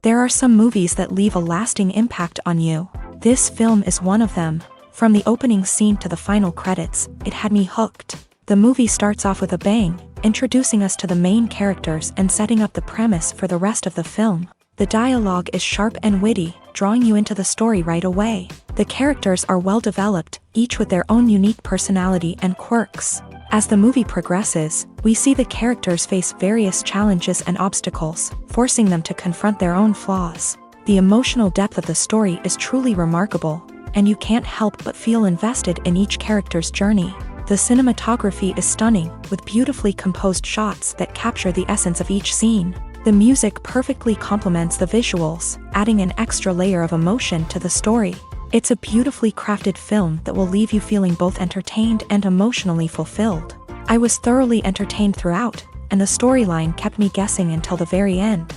There are some movies that leave a lasting impact on you. This film is one of them. From the opening scene to the final credits, it had me hooked. The movie starts off with a bang, introducing us to the main characters and setting up the premise for the rest of the film. The dialogue is sharp and witty, drawing you into the story right away. The characters are well developed, each with their own unique personality and quirks. As the movie progresses, we see the characters face various challenges and obstacles, forcing them to confront their own flaws. The emotional depth of the story is truly remarkable, and you can't help but feel invested in each character's journey. The cinematography is stunning, with beautifully composed shots that capture the essence of each scene. The music perfectly complements the visuals, adding an extra layer of emotion to the story. It's a beautifully crafted film that will leave you feeling both entertained and emotionally fulfilled. I was thoroughly entertained throughout, and the storyline kept me guessing until the very end.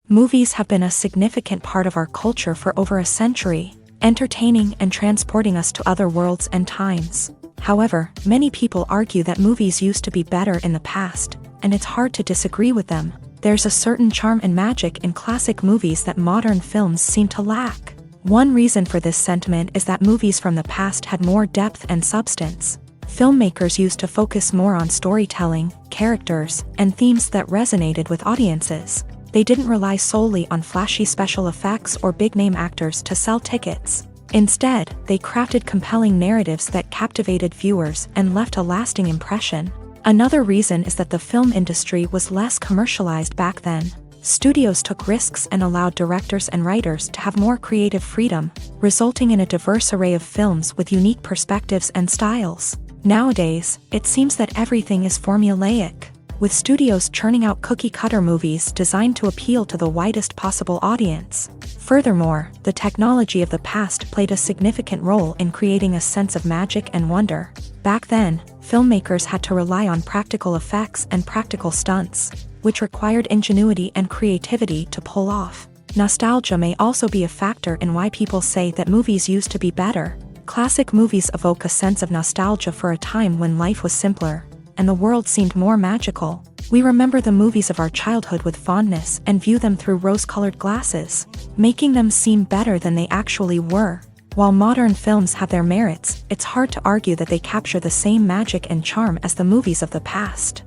Movies have been a significant part of our culture for over a century, entertaining and transporting us to other worlds and times. However, many people argue that movies used to be better in the past, and it's hard to disagree with them. There's a certain charm and magic in classic movies that modern films seem to lack. One reason for this sentiment is that movies from the past had more depth and substance. Filmmakers used to focus more on storytelling, characters, and themes that resonated with audiences. They didn't rely solely on flashy special effects or big-name actors to sell tickets. Instead, they crafted compelling narratives that captivated viewers and left a lasting impression. Another reason is that the film industry was less commercialized back then. Studios took risks and allowed directors and writers to have more creative freedom, resulting in a diverse array of films with unique perspectives and styles. Nowadays, it seems that everything is formulaic, with studios churning out cookie-cutter movies designed to appeal to the widest possible audience. Furthermore, the technology of the past played a significant role in creating a sense of magic and wonder. Back then, filmmakers had to rely on practical effects and practical stunts, which required ingenuity and creativity to pull off. Nostalgia may also be a factor in why people say that movies used to be better. Classic movies evoke a sense of nostalgia for a time when life was simpler, and the world seemed more magical. We remember the movies of our childhood with fondness and view them through rose-colored glasses, making them seem better than they actually were. While modern films have their merits, it's hard to argue that they capture the same magic and charm as the movies of the past.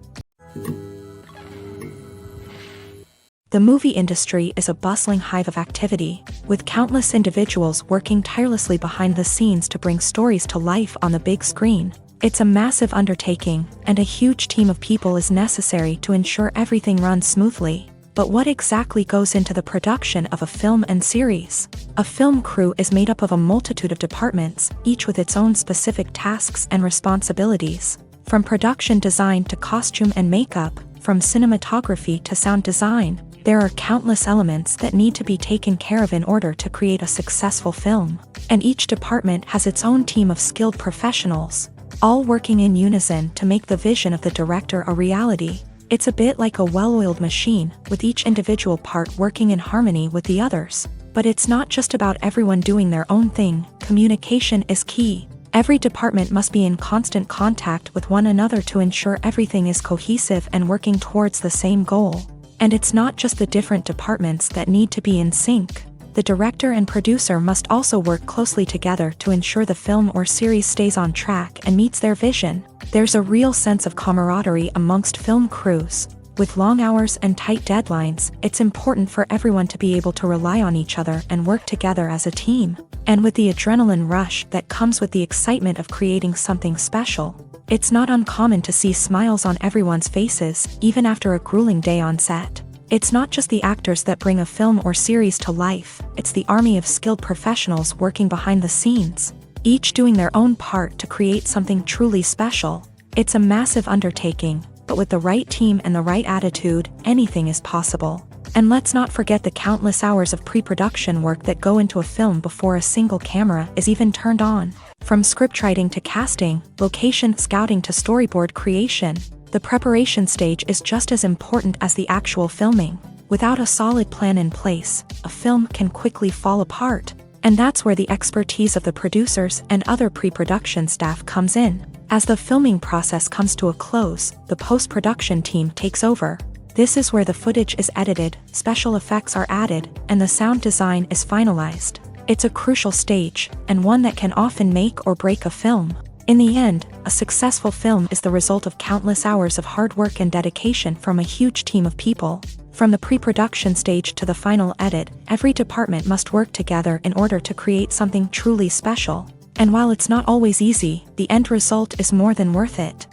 The movie industry is a bustling hive of activity, with countless individuals working tirelessly behind the scenes to bring stories to life on the big screen. It's a massive undertaking, and a huge team of people is necessary to ensure everything runs smoothly. But what exactly goes into the production of a film and series? A film crew is made up of a multitude of departments, each with its own specific tasks and responsibilities. From production design to costume and makeup, from cinematography to sound design, there are countless elements that need to be taken care of in order to create a successful film. And each department has its own team of skilled professionals, all working in unison to make the vision of the director a reality. It's a bit like a well-oiled machine, with each individual part working in harmony with the others. But it's not just about everyone doing their own thing. Communication is key. Every department must be in constant contact with one another to ensure everything is cohesive and working towards the same goal. And it's not just the different departments that need to be in sync. The director and producer must also work closely together to ensure the film or series stays on track and meets their vision. There's a real sense of camaraderie amongst film crews. With long hours and tight deadlines, it's important for everyone to be able to rely on each other and work together as a team. And with the adrenaline rush that comes with the excitement of creating something special, it's not uncommon to see smiles on everyone's faces, even after a grueling day on set. It's not just the actors that bring a film or series to life, it's the army of skilled professionals working behind the scenes, each doing their own part to create something truly special. It's a massive undertaking, but with the right team and the right attitude, anything is possible. And let's not forget the countless hours of pre-production work that go into a film before a single camera is even turned on. From scriptwriting to casting, location scouting to storyboard creation, the preparation stage is just as important as the actual filming. Without a solid plan in place, a film can quickly fall apart. And that's where the expertise of the producers and other pre-production staff comes in. As the filming process comes to a close, the post-production team takes over. This is where the footage is edited, special effects are added, and the sound design is finalized. It's a crucial stage, and one that can often make or break a film. In the end, a successful film is the result of countless hours of hard work and dedication from a huge team of people. From the pre-production stage to the final edit, every department must work together in order to create something truly special. And while it's not always easy, the end result is more than worth it.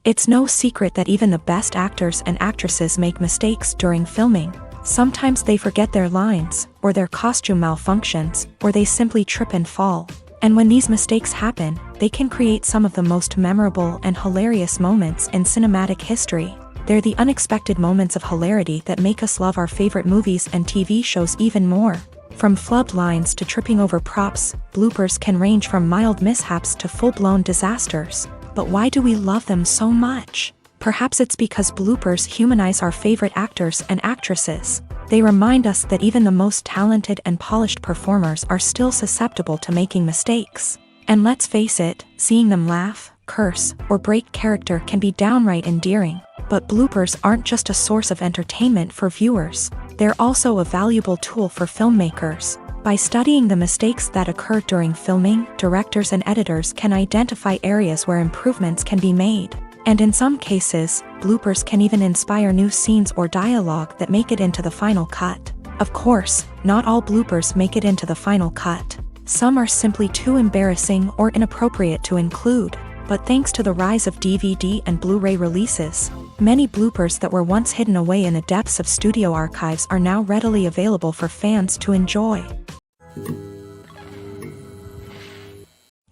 It's no secret that even the best actors and actresses make mistakes during filming. Sometimes they forget their lines, or their costume malfunctions, or they simply trip and fall. And when these mistakes happen, they can create some of the most memorable and hilarious moments in cinematic history. They're the unexpected moments of hilarity that make us love our favorite movies and TV shows even more. From flubbed lines to tripping over props, bloopers can range from mild mishaps to full-blown disasters. But why do we love them so much? Perhaps it's because bloopers humanize our favorite actors and actresses. They remind us that even the most talented and polished performers are still susceptible to making mistakes. And let's face it, seeing them laugh, curse, or break character can be downright endearing. But bloopers aren't just a source of entertainment for viewers. They're also a valuable tool for filmmakers. By studying the mistakes that occur during filming, directors and editors can identify areas where improvements can be made. And in some cases, bloopers can even inspire new scenes or dialogue that make it into the final cut. Of course, not all bloopers make it into the final cut. Some are simply too embarrassing or inappropriate to include. But thanks to the rise of DVD and Blu-ray releases, many bloopers that were once hidden away in the depths of studio archives are now readily available for fans to enjoy.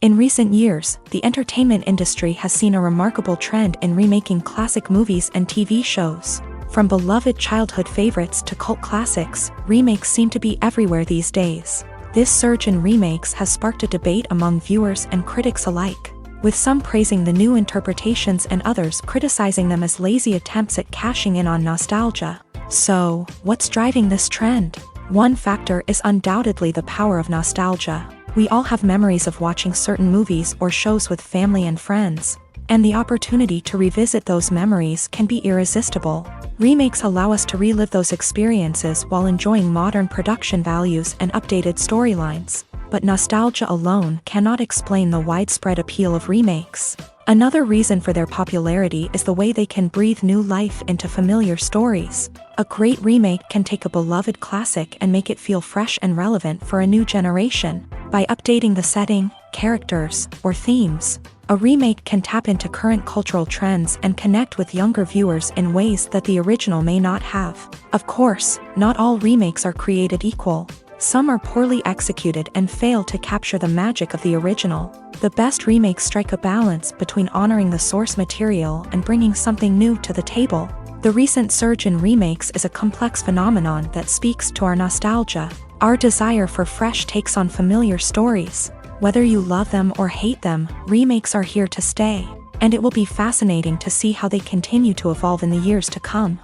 In recent years, the entertainment industry has seen a remarkable trend in remaking classic movies and TV shows. From beloved childhood favorites to cult classics, remakes seem to be everywhere these days. This surge in remakes has sparked a debate among viewers and critics alike, with some praising the new interpretations and others criticizing them as lazy attempts at cashing in on nostalgia. So, what's driving this trend? One factor is undoubtedly the power of nostalgia. We all have memories of watching certain movies or shows with family and friends, and the opportunity to revisit those memories can be irresistible. Remakes allow us to relive those experiences while enjoying modern production values and updated storylines. But nostalgia alone cannot explain the widespread appeal of remakes. Another reason for their popularity is the way they can breathe new life into familiar stories. A great remake can take a beloved classic and make it feel fresh and relevant for a new generation. By updating the setting, characters, or themes, a remake can tap into current cultural trends and connect with younger viewers in ways that the original may not have. Of course, not all remakes are created equal. Some are poorly executed and fail to capture the magic of the original. The best remakes strike a balance between honoring the source material and bringing something new to the table. The recent surge in remakes is a complex phenomenon that speaks to our nostalgia, our desire for fresh takes on familiar stories. Whether you love them or hate them, remakes are here to stay, and it will be fascinating to see how they continue to evolve in the years to come.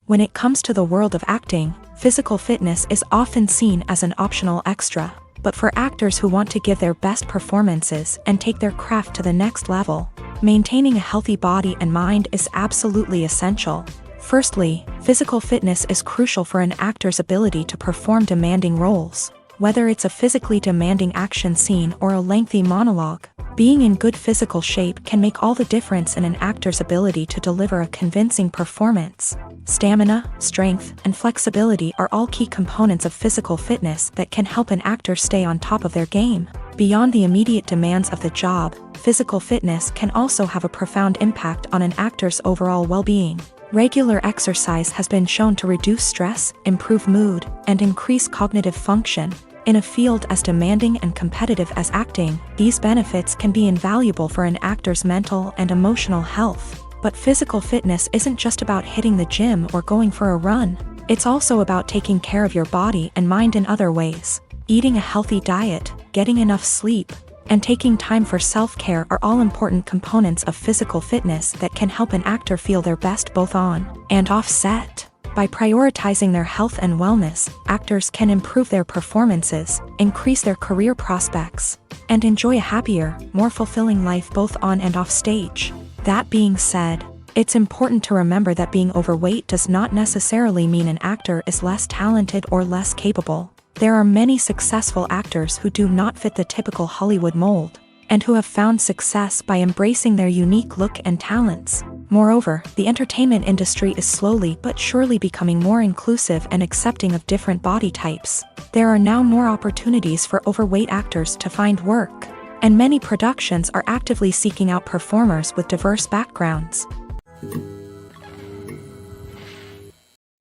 When it comes to the world of acting, physical fitness is often seen as an optional extra. But for actors who want to give their best performances and take their craft to the next level, maintaining a healthy body and mind is absolutely essential. Firstly, physical fitness is crucial for an actor's ability to perform demanding roles. Whether it's a physically demanding action scene or a lengthy monologue, being in good physical shape can make all the difference in an actor's ability to deliver a convincing performance. Stamina, strength, and flexibility are all key components of physical fitness that can help an actor stay on top of their game. Beyond the immediate demands of the job, physical fitness can also have a profound impact on an actor's overall well-being. Regular exercise has been shown to reduce stress, improve mood, and increase cognitive function. In a field as demanding and competitive as acting, these benefits can be invaluable for an actor's mental and emotional health. But physical fitness isn't just about hitting the gym or going for a run. It's also about taking care of your body and mind in other ways. Eating a healthy diet, getting enough sleep, and taking time for self-care are all important components of physical fitness that can help an actor feel their best both on and off set. By prioritizing their health and wellness, actors can improve their performances, increase their career prospects, and enjoy a happier, more fulfilling life both on and off stage. That being said, it's important to remember that being overweight does not necessarily mean an actor is less talented or less capable. There are many successful actors who do not fit the typical Hollywood mold, and who have found success by embracing their unique look and talents. Moreover, the entertainment industry is slowly but surely becoming more inclusive and accepting of different body types. There are now more opportunities for overweight actors to find work, and many productions are actively seeking out performers with diverse backgrounds.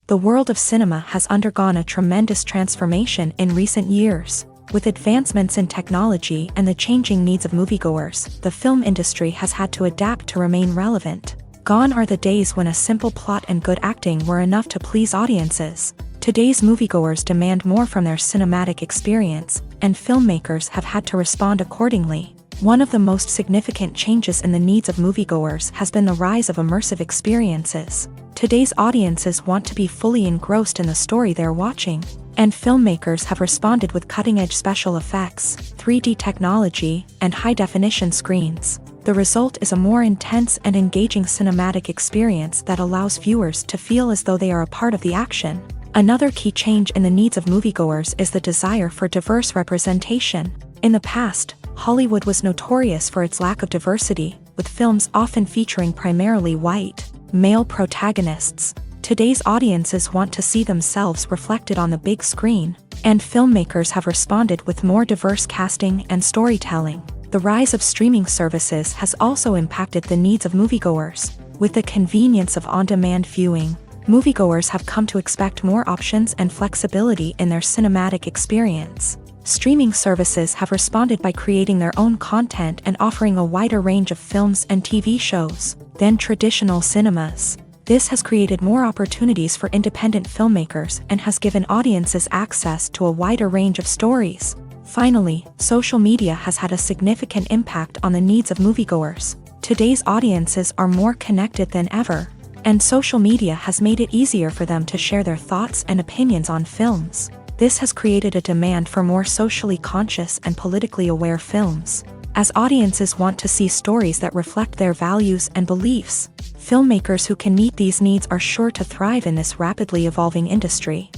The world of cinema has undergone a tremendous transformation in recent years. With advancements in technology and the changing needs of moviegoers, the film industry has had to adapt to remain relevant. Gone are the days when a simple plot and good acting were enough to please audiences. Today's moviegoers demand more from their cinematic experience, and filmmakers have had to respond accordingly. One of the most significant changes in the needs of moviegoers has been the rise of immersive experiences. Today's audiences want to be fully engrossed in the story they're watching, and filmmakers have responded with cutting-edge special effects, 3D technology, and high-definition screens. The result is a more intense and engaging cinematic experience that allows viewers to feel as though they are a part of the action. Another key change in the needs of moviegoers is the desire for diverse representation. In the past, Hollywood was notorious for its lack of diversity, with films often featuring primarily white, male protagonists. Today's audiences want to see themselves reflected on the big screen, and filmmakers have responded with more diverse casting and storytelling. The rise of streaming services has also impacted the needs of moviegoers. With the convenience of on-demand viewing, moviegoers have come to expect more options and flexibility in their cinematic experience. Streaming services have responded by creating their own content and offering a wider range of films and TV shows than traditional cinemas. This has created more opportunities for independent filmmakers and has given audiences access to a wider range of stories. Finally, social media has had a significant impact on the needs of moviegoers. Today's audiences are more connected than ever, and social media has made it easier for them to share their thoughts and opinions on films. This has created a demand for more socially conscious and politically aware films. As audiences want to see stories that reflect their values and beliefs, filmmakers who can meet these needs are sure to thrive in this rapidly evolving industry.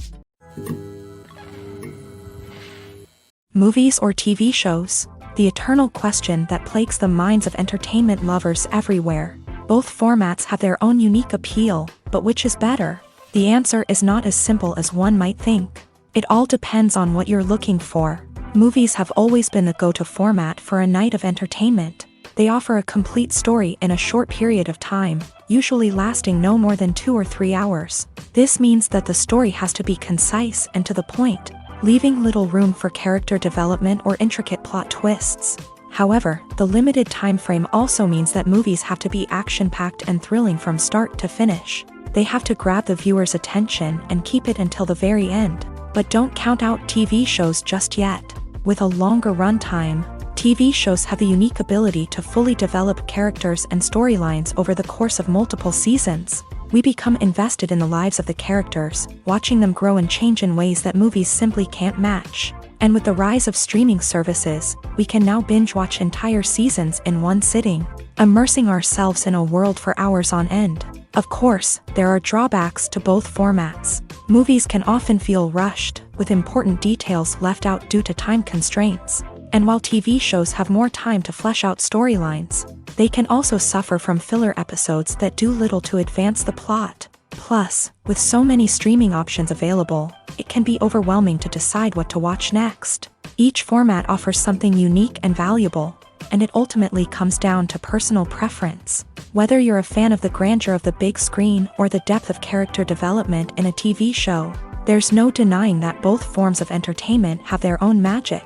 Movies or TV shows? The eternal question that plagues the minds of entertainment lovers everywhere. Both formats have their own unique appeal, but which is better? The answer is not as simple as one might think. It all depends on what you're looking for. Movies have always been the go-to format for a night of entertainment. They offer a complete story in a short period of time, usually lasting no more than 2 or 3 hours. This means that the story has to be concise and to the point, leaving little room for character development or intricate plot twists. However, the limited time frame also means that movies have to be action-packed and thrilling from start to finish. They have to grab the viewer's attention and keep it until the very end. But don't count out TV shows just yet. With a longer runtime, TV shows have the unique ability to fully develop characters and storylines over the course of multiple seasons. We become invested in the lives of the characters, watching them grow and change in ways that movies simply can't match. And with the rise of streaming services, we can now binge-watch entire seasons in one sitting, immersing ourselves in a world for hours on end. Of course, there are drawbacks to both formats. Movies can often feel rushed, with important details left out due to time constraints. And while TV shows have more time to flesh out storylines, they can also suffer from filler episodes that do little to advance the plot. Plus, with so many streaming options available, it can be overwhelming to decide what to watch next. Each format offers something unique and valuable, and it ultimately comes down to personal preference. Whether you're a fan of the grandeur of the big screen or the depth of character development in a TV show, there's no denying that both forms of entertainment have their own magic.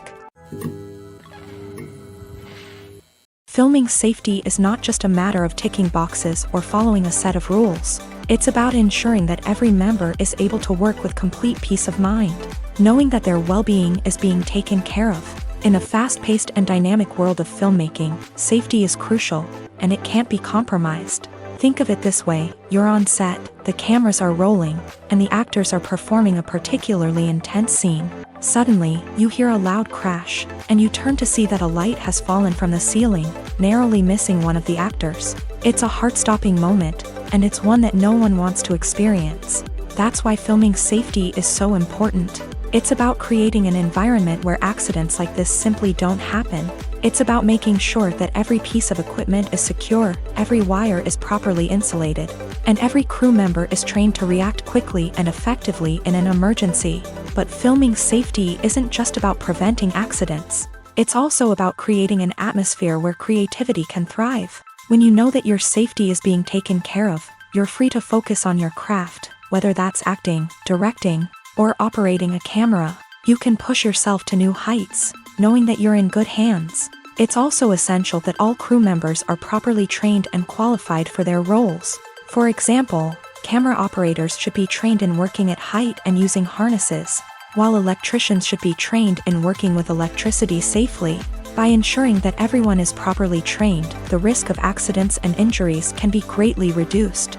Filming safety is not just a matter of ticking boxes or following a set of rules. It's about ensuring that every member is able to work with complete peace of mind, knowing that their well-being is being taken care of. In a fast-paced and dynamic world of filmmaking, safety is crucial, and it can't be compromised. Think of it this way, you're on set, the cameras are rolling, and the actors are performing a particularly intense scene. Suddenly, you hear a loud crash, and you turn to see that a light has fallen from the ceiling, narrowly missing one of the actors. It's a heart-stopping moment, and it's one that no one wants to experience. That's why filming safety is so important. It's about creating an environment where accidents like this simply don't happen. It's about making sure that every piece of equipment is secure, every wire is properly insulated, and every crew member is trained to react quickly and effectively in an emergency. But filming safety isn't just about preventing accidents. It's also about creating an atmosphere where creativity can thrive. When you know that your safety is being taken care of, you're free to focus on your craft, whether that's acting, directing, or operating a camera. You can push yourself to new heights, knowing that you're in good hands. It's also essential that all crew members are properly trained and qualified for their roles. For example, camera operators should be trained in working at height and using harnesses, while electricians should be trained in working with electricity safely. By ensuring that everyone is properly trained, the risk of accidents and injuries can be greatly reduced.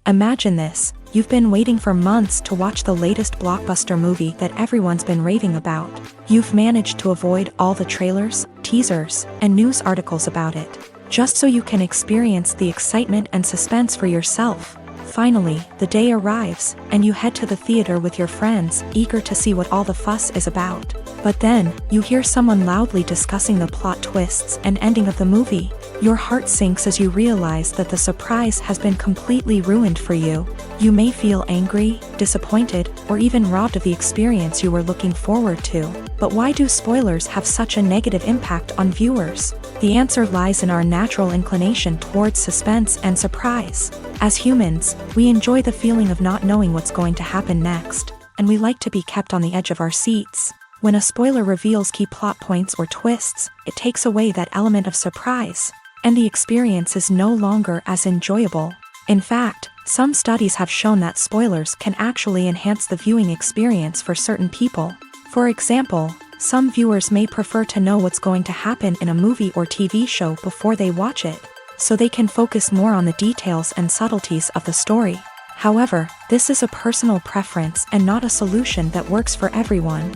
Imagine this, you've been waiting for months to watch the latest blockbuster movie that everyone's been raving about. You've managed to avoid all the trailers, teasers, and news articles about it, just so you can experience the excitement and suspense for yourself. Finally, the day arrives, and you head to the theater with your friends, eager to see what all the fuss is about. But then, you hear someone loudly discussing the plot twists and ending of the movie. Your heart sinks as you realize that the surprise has been completely ruined for you. You may feel angry, disappointed, or even robbed of the experience you were looking forward to. But why do spoilers have such a negative impact on viewers? The answer lies in our natural inclination towards suspense and surprise. As humans, we enjoy the feeling of not knowing what's going to happen next, and we like to be kept on the edge of our seats. When a spoiler reveals key plot points or twists, it takes away that element of surprise, and the experience is no longer as enjoyable. In fact, some studies have shown that spoilers can actually enhance the viewing experience for certain people. For example, some viewers may prefer to know what's going to happen in a movie or TV show before they watch it, so they can focus more on the details and subtleties of the story. However, this is a personal preference and not a solution that works for everyone.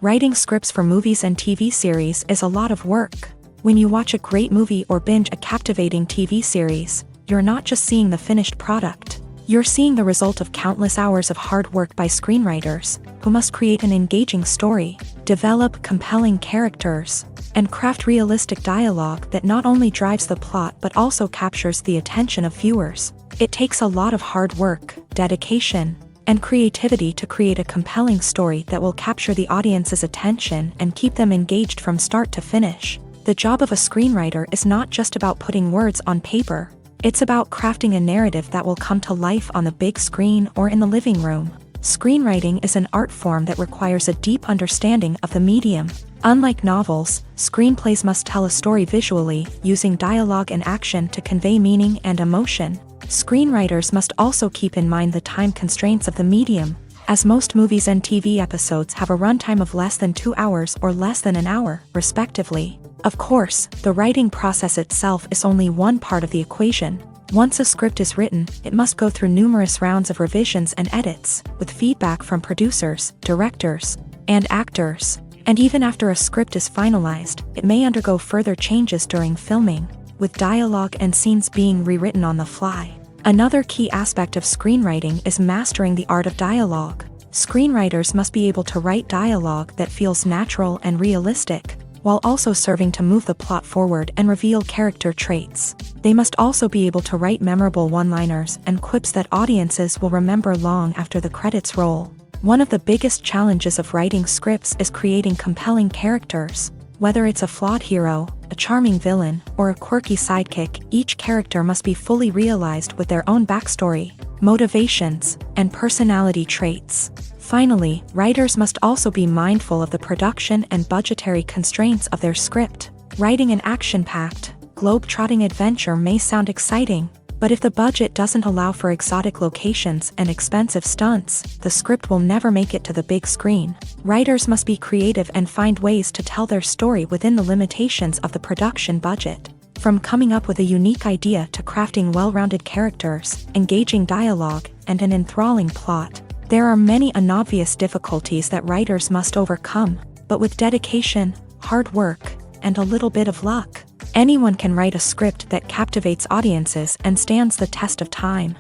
Writing scripts for movies and TV series is a lot of work. When you watch a great movie or binge a captivating TV series, you're not just seeing the finished product. You're seeing the result of countless hours of hard work by screenwriters, who must create an engaging story, develop compelling characters, and craft realistic dialogue that not only drives the plot but also captures the attention of viewers. It takes a lot of hard work, dedication, and creativity to create a compelling story that will capture the audience's attention and keep them engaged from start to finish. The job of a screenwriter is not just about putting words on paper. It's about crafting a narrative that will come to life on the big screen or in the living room. Screenwriting is an art form that requires a deep understanding of the medium. Unlike novels, screenplays must tell a story visually, using dialogue and action to convey meaning and emotion. Screenwriters must also keep in mind the time constraints of the medium, as most movies and TV episodes have a runtime of less than 2 hours or less than an hour, respectively. Of course, the writing process itself is only one part of the equation. Once a script is written, it must go through numerous rounds of revisions and edits, with feedback from producers, directors, and actors. And even after a script is finalized, it may undergo further changes during filming, with dialogue and scenes being rewritten on the fly. Another key aspect of screenwriting is mastering the art of dialogue. Screenwriters must be able to write dialogue that feels natural and realistic, while also serving to move the plot forward and reveal character traits. They must also be able to write memorable one-liners and quips that audiences will remember long after the credits roll. One of the biggest challenges of writing scripts is creating compelling characters. Whether it's a flawed hero, a charming villain, or a quirky sidekick, each character must be fully realized with their own backstory, motivations, and personality traits. Finally, writers must also be mindful of the production and budgetary constraints of their script. Writing an action-packed, globe-trotting adventure may sound exciting, But if the budget doesn't allow for exotic locations and expensive stunts, the script will never make it to the big screen. Writers must be creative and find ways to tell their story within the limitations of the production budget. From coming up with a unique idea to crafting well-rounded characters, engaging dialogue, and an enthralling plot, there are many unobvious difficulties that writers must overcome. But with dedication, hard work, and a little bit of luck, anyone can write a script that captivates audiences and stands the test of time.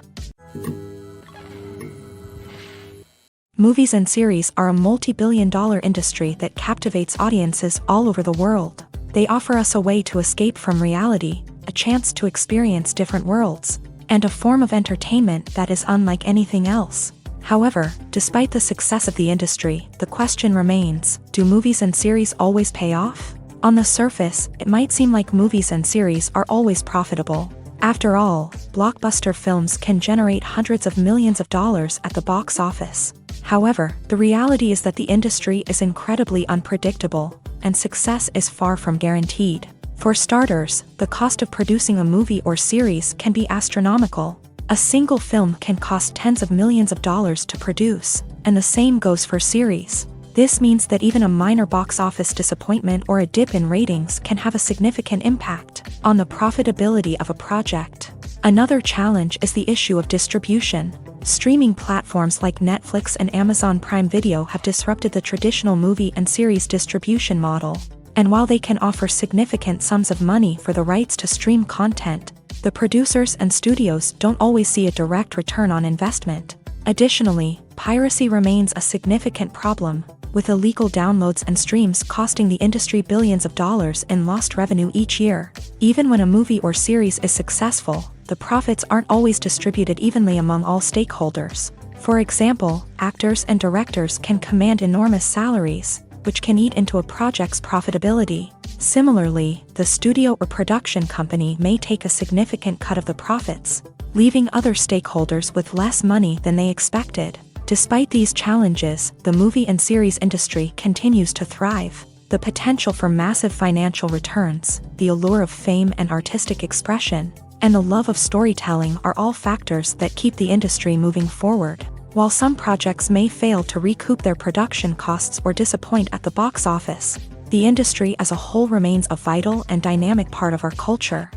Movies and series are a multi-billion-dollar industry that captivates audiences all over the world. They offer us a way to escape from reality, a chance to experience different worlds, and a form of entertainment that is unlike anything else. However, despite the success of the industry, the question remains, do movies and series always pay off? On the surface, it might seem like movies and series are always profitable. After all, blockbuster films can generate hundreds of millions of dollars at the box office. However, the reality is that the industry is incredibly unpredictable, and success is far from guaranteed. For starters, the cost of producing a movie or series can be astronomical. A single film can cost tens of millions of dollars to produce, and the same goes for series. This means that even a minor box office disappointment or a dip in ratings can have a significant impact on the profitability of a project. Another challenge is the issue of distribution. Streaming platforms like Netflix and Amazon Prime Video have disrupted the traditional movie and series distribution model. And while they can offer significant sums of money for the rights to stream content, the producers and studios don't always see a direct return on investment. Additionally, piracy remains a significant problem, with illegal downloads and streams costing the industry billions of dollars in lost revenue each year. Even when a movie or series is successful, the profits aren't always distributed evenly among all stakeholders. For example, actors and directors can command enormous salaries, which can eat into a project's profitability. Similarly, the studio or production company may take a significant cut of the profits, leaving other stakeholders with less money than they expected. Despite these challenges, the movie and series industry continues to thrive. The potential for massive financial returns, the allure of fame and artistic expression, and the love of storytelling are all factors that keep the industry moving forward. While some projects may fail to recoup their production costs or disappoint at the box office, the industry as a whole remains a vital and dynamic part of our culture.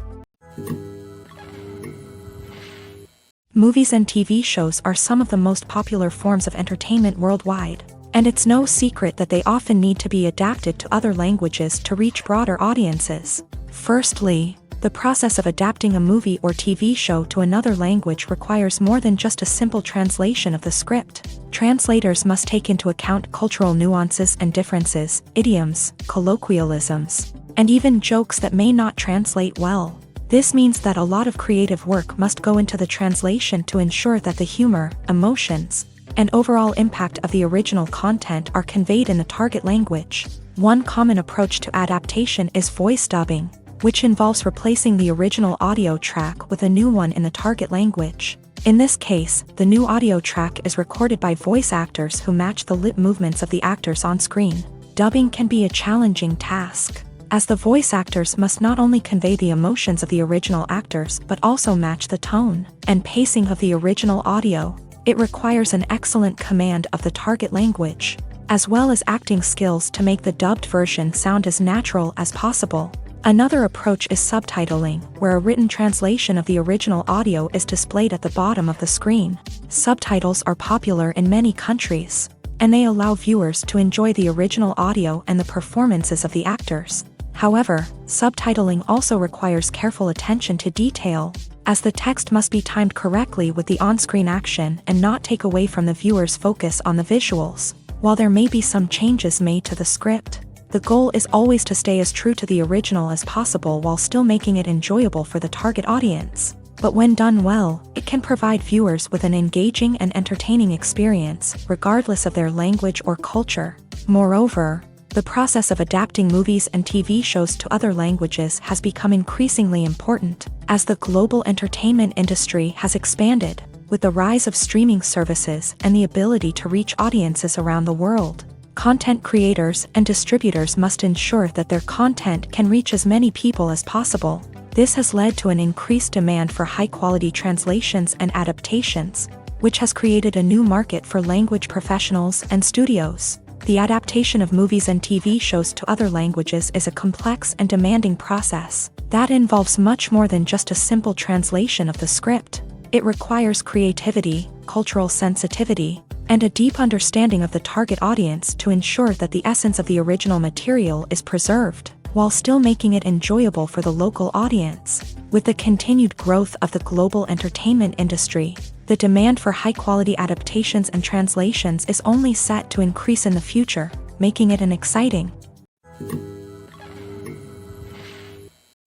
Movies and TV shows are some of the most popular forms of entertainment worldwide, and it's no secret that they often need to be adapted to other languages to reach broader audiences. Firstly, the process of adapting a movie or TV show to another language requires more than just a simple translation of the script. Translators must take into account cultural nuances and differences, idioms, colloquialisms, and even jokes that may not translate well. This means that a lot of creative work must go into the translation to ensure that the humor, emotions, and overall impact of the original content are conveyed in the target language. One common approach to adaptation is voice dubbing, which involves replacing the original audio track with a new one in the target language. In this case, the new audio track is recorded by voice actors who match the lip movements of the actors on screen. Dubbing can be a challenging task, as the voice actors must not only convey the emotions of the original actors but also match the tone and pacing of the original audio. It requires an excellent command of the target language, as well as acting skills to make the dubbed version sound as natural as possible. Another approach is subtitling, where a written translation of the original audio is displayed at the bottom of the screen. Subtitles are popular in many countries, and they allow viewers to enjoy the original audio and the performances of the actors. However, subtitling also requires careful attention to detail, as the text must be timed correctly with the on-screen action and not take away from the viewer's focus on the visuals. While there may be some changes made to the script, the goal is always to stay as true to the original as possible while still making it enjoyable for the target audience. But when done well, it can provide viewers with an engaging and entertaining experience, regardless of their language or culture. Moreover, the process of adapting movies and TV shows to other languages has become increasingly important, as the global entertainment industry has expanded, with the rise of streaming services and the ability to reach audiences around the world. Content creators and distributors must ensure that their content can reach as many people as possible. This has led to an increased demand for high-quality translations and adaptations, which has created a new market for language professionals and studios. The adaptation of movies and TV shows to other languages is a complex and demanding process that involves much more than just a simple translation of the script. It requires creativity, cultural sensitivity, and a deep understanding of the target audience to ensure that the essence of the original material is preserved, while still making it enjoyable for the local audience. With the continued growth of the global entertainment industry, the demand for high-quality adaptations and translations is only set to increase in the future, making it an exciting.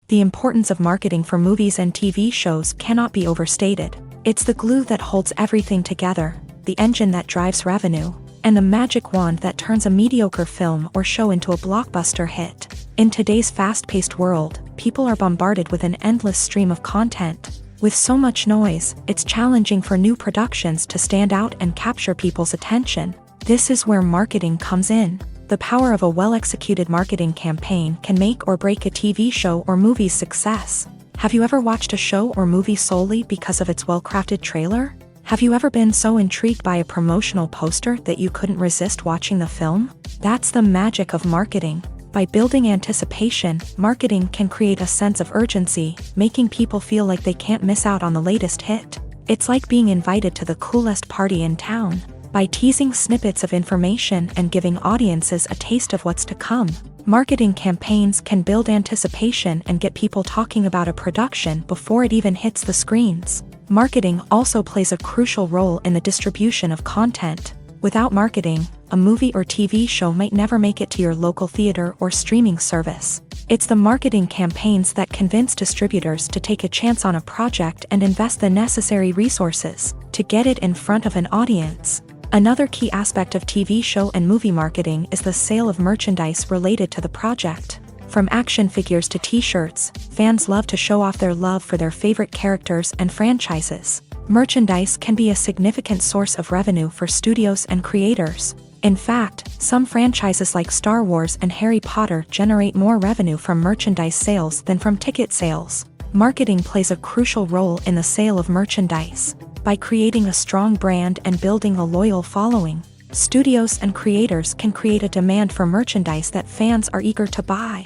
The importance of marketing for movies and TV shows cannot be overstated. It's the glue that holds everything together, the engine that drives revenue, and the magic wand that turns a mediocre film or show into a blockbuster hit. In today's fast-paced world, people are bombarded with an endless stream of content. With so much noise, it's challenging for new productions to stand out and capture people's attention. This is where marketing comes in. The power of a well-executed marketing campaign can make or break a TV show or movie's success. Have you ever watched a show or movie solely because of its well-crafted trailer? Have you ever been so intrigued by a promotional poster that you couldn't resist watching the film? That's the magic of marketing. By building anticipation, marketing can create a sense of urgency, making people feel like they can't miss out on the latest hit. It's like being invited to the coolest party in town. By teasing snippets of information and giving audiences a taste of what's to come, marketing campaigns can build anticipation and get people talking about a production before it even hits the screens. Marketing also plays a crucial role in the distribution of content. Without marketing, a movie or TV show might never make it to your local theater or streaming service. It's the marketing campaigns that convince distributors to take a chance on a project and invest the necessary resources to get it in front of an audience. Another key aspect of TV show and movie marketing is the sale of merchandise related to the project. From action figures to t-shirts, fans love to show off their love for their favorite characters and franchises. Merchandise can be a significant source of revenue for studios and creators. In fact, some franchises like Star Wars and Harry Potter generate more revenue from merchandise sales than from ticket sales. Marketing plays a crucial role in the sale of merchandise. By creating a strong brand and building a loyal following, studios and creators can create a demand for merchandise that fans are eager to buy.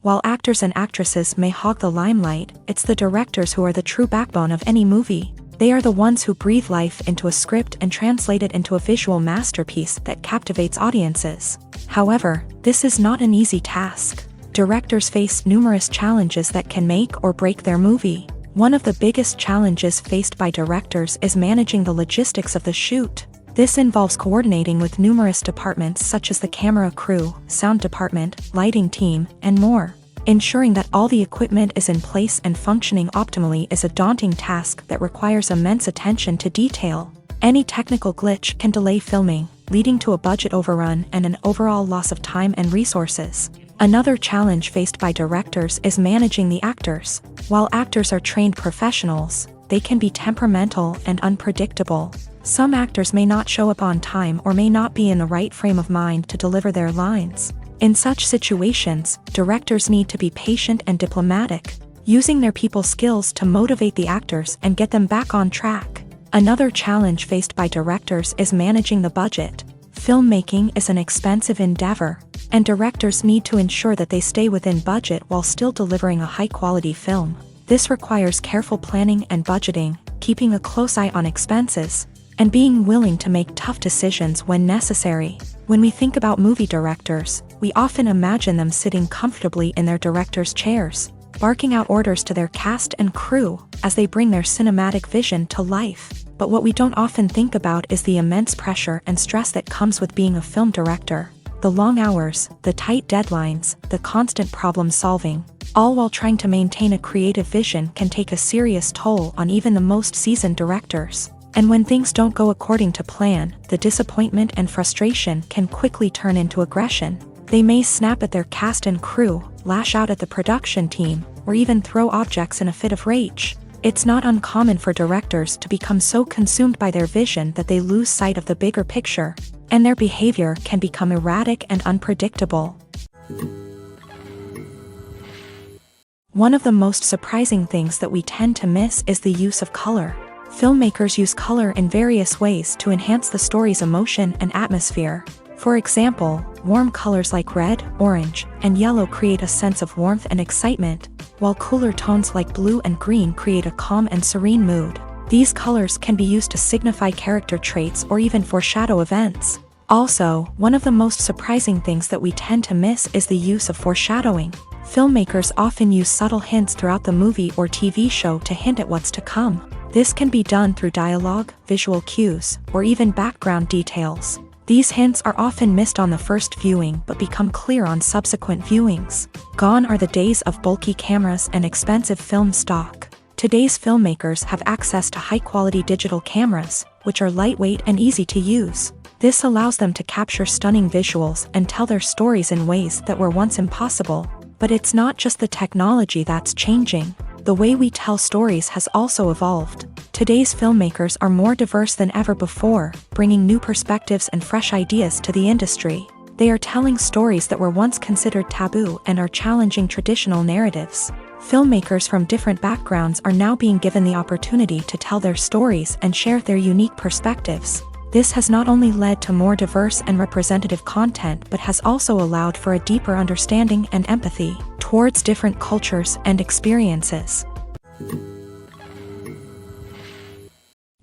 While actors and actresses may hog the limelight, it's the directors who are the true backbone of any movie. They are the ones who breathe life into a script and translate it into a visual masterpiece that captivates audiences. However, this is not an easy task. Directors face numerous challenges that can make or break their movie. One of the biggest challenges faced by directors is managing the logistics of the shoot. This involves coordinating with numerous departments such as the camera crew, sound department, lighting team, and more. Ensuring that all the equipment is in place and functioning optimally is a daunting task that requires immense attention to detail. Any technical glitch can delay filming, leading to a budget overrun and an overall loss of time and resources. Another challenge faced by directors is managing the actors. While actors are trained professionals, they can be temperamental and unpredictable. Some actors may not show up on time or may not be in the right frame of mind to deliver their lines. In such situations, directors need to be patient and diplomatic, using their people skills to motivate the actors and get them back on track. Another challenge faced by directors is managing the budget. Filmmaking is an expensive endeavor, and directors need to ensure that they stay within budget while still delivering a high-quality film. This requires careful planning and budgeting, keeping a close eye on expenses, and being willing to make tough decisions when necessary. When we think about movie directors, we often imagine them sitting comfortably in their director's chairs, barking out orders to their cast and crew as they bring their cinematic vision to life. But what we don't often think about is the immense pressure and stress that comes with being a film director. The long hours, the tight deadlines, the constant problem solving, all while trying to maintain a creative vision can take a serious toll on even the most seasoned directors. And when things don't go according to plan, the disappointment and frustration can quickly turn into aggression. They may snap at their cast and crew, lash out at the production team, or even throw objects in a fit of rage. It's not uncommon for directors to become so consumed by their vision that they lose sight of the bigger picture, and their behavior can become erratic and unpredictable. One of the most surprising things that we tend to miss is the use of color. Filmmakers use color in various ways to enhance the story's emotion and atmosphere. For example, warm colors like red, orange, and yellow create a sense of warmth and excitement, while cooler tones like blue and green create a calm and serene mood. These colors can be used to signify character traits or even foreshadow events. Also, one of the most surprising things that we tend to miss is the use of foreshadowing. Filmmakers often use subtle hints throughout the movie or TV show to hint at what's to come. This can be done through dialogue, visual cues, or even background details. These hints are often missed on the first viewing but become clear on subsequent viewings. Gone are the days of bulky cameras and expensive film stock. Today's filmmakers have access to high-quality digital cameras, which are lightweight and easy to use. This allows them to capture stunning visuals and tell their stories in ways that were once impossible. But it's not just the technology that's changing. The way we tell stories has also evolved. Today's filmmakers are more diverse than ever before, bringing new perspectives and fresh ideas to the industry. They are telling stories that were once considered taboo and are challenging traditional narratives. Filmmakers from different backgrounds are now being given the opportunity to tell their stories and share their unique perspectives. This has not only led to more diverse and representative content but has also allowed for a deeper understanding and empathy towards different cultures and experiences.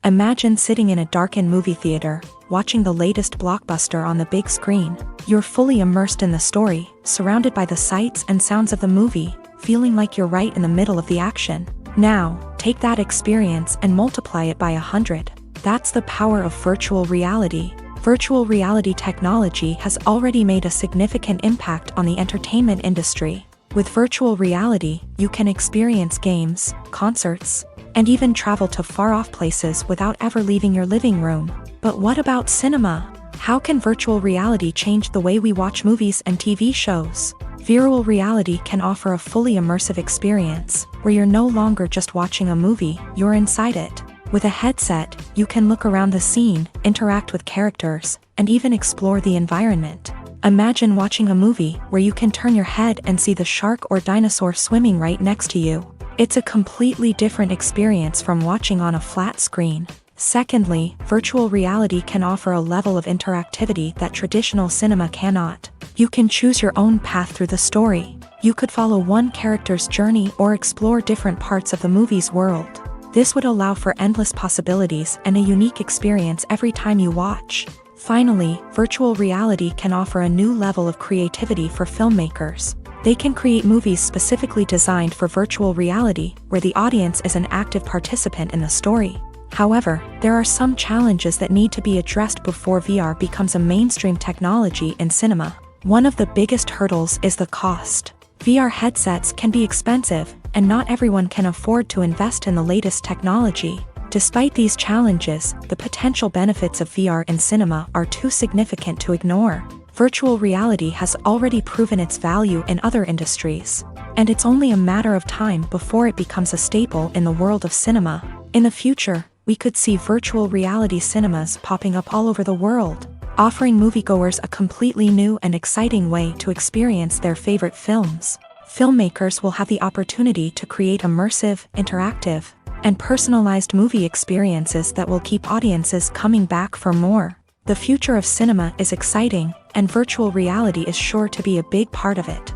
Imagine sitting in a darkened movie theater, watching the latest blockbuster on the big screen. You're fully immersed in the story, surrounded by the sights and sounds of the movie, feeling like you're right in the middle of the action. Now, take that experience and multiply it by 100. That's the power of virtual reality. Virtual reality technology has already made a significant impact on the entertainment industry. With virtual reality, you can experience games, concerts, and even travel to far-off places without ever leaving your living room. But what about cinema? How can virtual reality change the way we watch movies and TV shows? Virtual reality can offer a fully immersive experience, where you're no longer just watching a movie, you're inside it. With a headset, you can look around the scene, interact with characters, and even explore the environment. Imagine watching a movie where you can turn your head and see the shark or dinosaur swimming right next to you. It's a completely different experience from watching on a flat screen. Secondly, virtual reality can offer a level of interactivity that traditional cinema cannot. You can choose your own path through the story. You could follow one character's journey or explore different parts of the movie's world. This would allow for endless possibilities and a unique experience every time you watch. Finally, virtual reality can offer a new level of creativity for filmmakers. They can create movies specifically designed for virtual reality, where the audience is an active participant in the story. However, there are some challenges that need to be addressed before VR becomes a mainstream technology in cinema. One of the biggest hurdles is the cost. VR headsets can be expensive, and not everyone can afford to invest in the latest technology. Despite these challenges, the potential benefits of VR in cinema are too significant to ignore. Virtual reality has already proven its value in other industries, and it's only a matter of time before it becomes a staple in the world of cinema. In the future, we could see virtual reality cinemas popping up all over the world, offering moviegoers a completely new and exciting way to experience their favorite films. Filmmakers will have the opportunity to create immersive, interactive, and personalized movie experiences that will keep audiences coming back for more. The future of cinema is exciting, and virtual reality is sure to be a big part of it.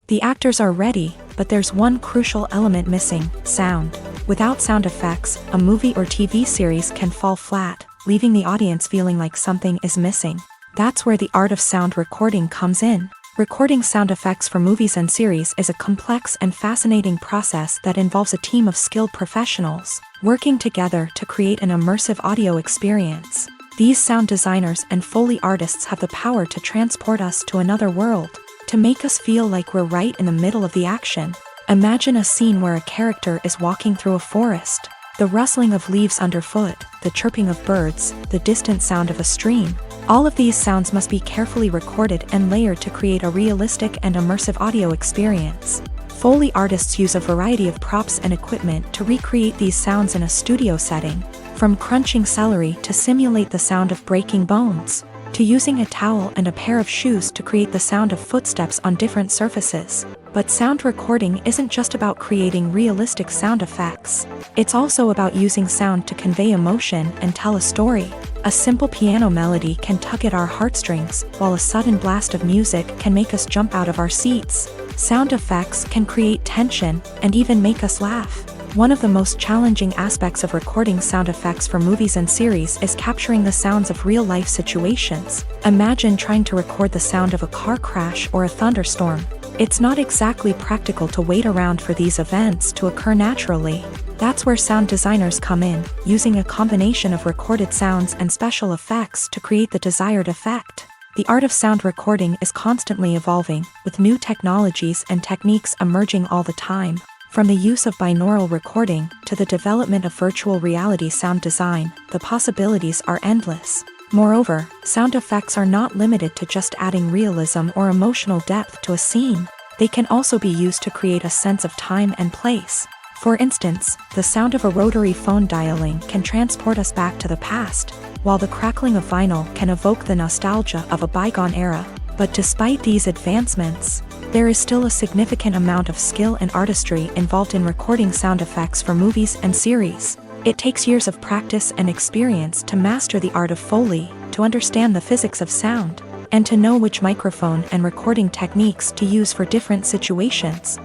The actors are ready, but there's one crucial element missing: sound. Without sound effects, a movie or TV series can fall flat, leaving the audience feeling like something is missing. That's where the art of sound recording comes in. Recording sound effects for movies and series is a complex and fascinating process that involves a team of skilled professionals working together to create an immersive audio experience. These sound designers and Foley artists have the power to transport us to another world, to make us feel like we're right in the middle of the action. Imagine a scene where a character is walking through a forest. The rustling of leaves underfoot, the chirping of birds, the distant sound of a stream. All of these sounds must be carefully recorded and layered to create a realistic and immersive audio experience. Foley artists use a variety of props and equipment to recreate these sounds in a studio setting, from crunching celery to simulate the sound of breaking bones. to using a towel and a pair of shoes to create the sound of footsteps on different surfaces. But sound recording isn't just about creating realistic sound effects. It's also about using sound to convey emotion and tell a story. A simple piano melody can tug at our heartstrings, while a sudden blast of music can make us jump out of our seats. Sound effects can create tension and even make us laugh. One of the most challenging aspects of recording sound effects for movies and series is capturing the sounds of real-life situations. Imagine trying to record the sound of a car crash or a thunderstorm. It's not exactly practical to wait around for these events to occur naturally. That's where sound designers come in, using a combination of recorded sounds and special effects to create the desired effect. The art of sound recording is constantly evolving, with new technologies and techniques emerging all the time. From the use of binaural recording to the development of virtual reality sound design, the possibilities are endless. Moreover, sound effects are not limited to just adding realism or emotional depth to a scene. They can also be used to create a sense of time and place. For instance, the sound of a rotary phone dialing can transport us back to the past, while the crackling of vinyl can evoke the nostalgia of a bygone era. But despite these advancements, there is still a significant amount of skill and artistry involved in recording sound effects for movies and series. It takes years of practice and experience to master the art of Foley, to understand the physics of sound, and to know which microphone and recording techniques to use for different situations.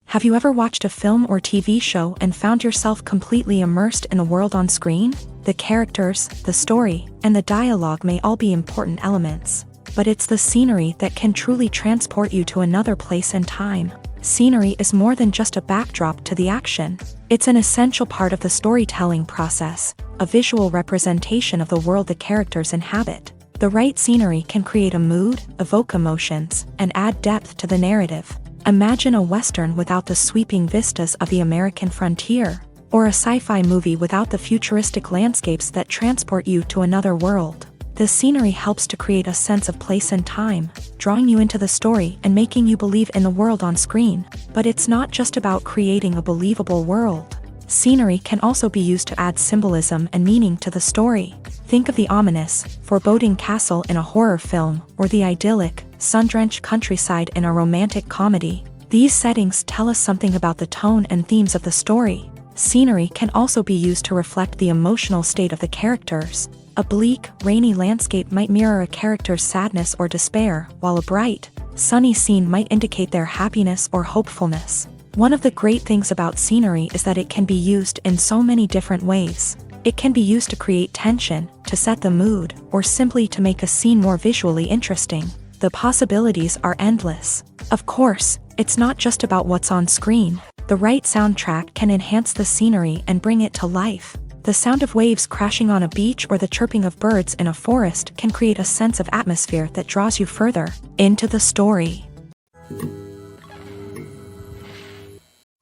Have you ever watched a film or TV show and found yourself completely immersed in the world on screen? The characters, the story, and the dialogue may all be important elements, but it's the scenery that can truly transport you to another place and time. Scenery is more than just a backdrop to the action. It's an essential part of the storytelling process, a visual representation of the world the characters inhabit. The right scenery can create a mood, evoke emotions, and add depth to the narrative. Imagine a Western without the sweeping vistas of the American frontier, or a sci-fi movie without the futuristic landscapes that transport you to another world. The scenery helps to create a sense of place and time, drawing you into the story and making you believe in the world on screen. But it's not just about creating a believable world. Scenery can also be used to add symbolism and meaning to the story. Think of the ominous, foreboding castle in a horror film, or the idyllic, sun-drenched countryside in a romantic comedy. These settings tell us something about the tone and themes of the story. Scenery can also be used to reflect the emotional state of the characters. A bleak, rainy landscape might mirror a character's sadness or despair, while a bright, sunny scene might indicate their happiness or hopefulness. One of the great things about scenery is that it can be used in so many different ways. It can be used to create tension, to set the mood, or simply to make a scene more visually interesting. The possibilities are endless. Of course, it's not just about what's on screen. The right soundtrack can enhance the scenery and bring it to life. The sound of waves crashing on a beach or the chirping of birds in a forest can create a sense of atmosphere that draws you further into the story.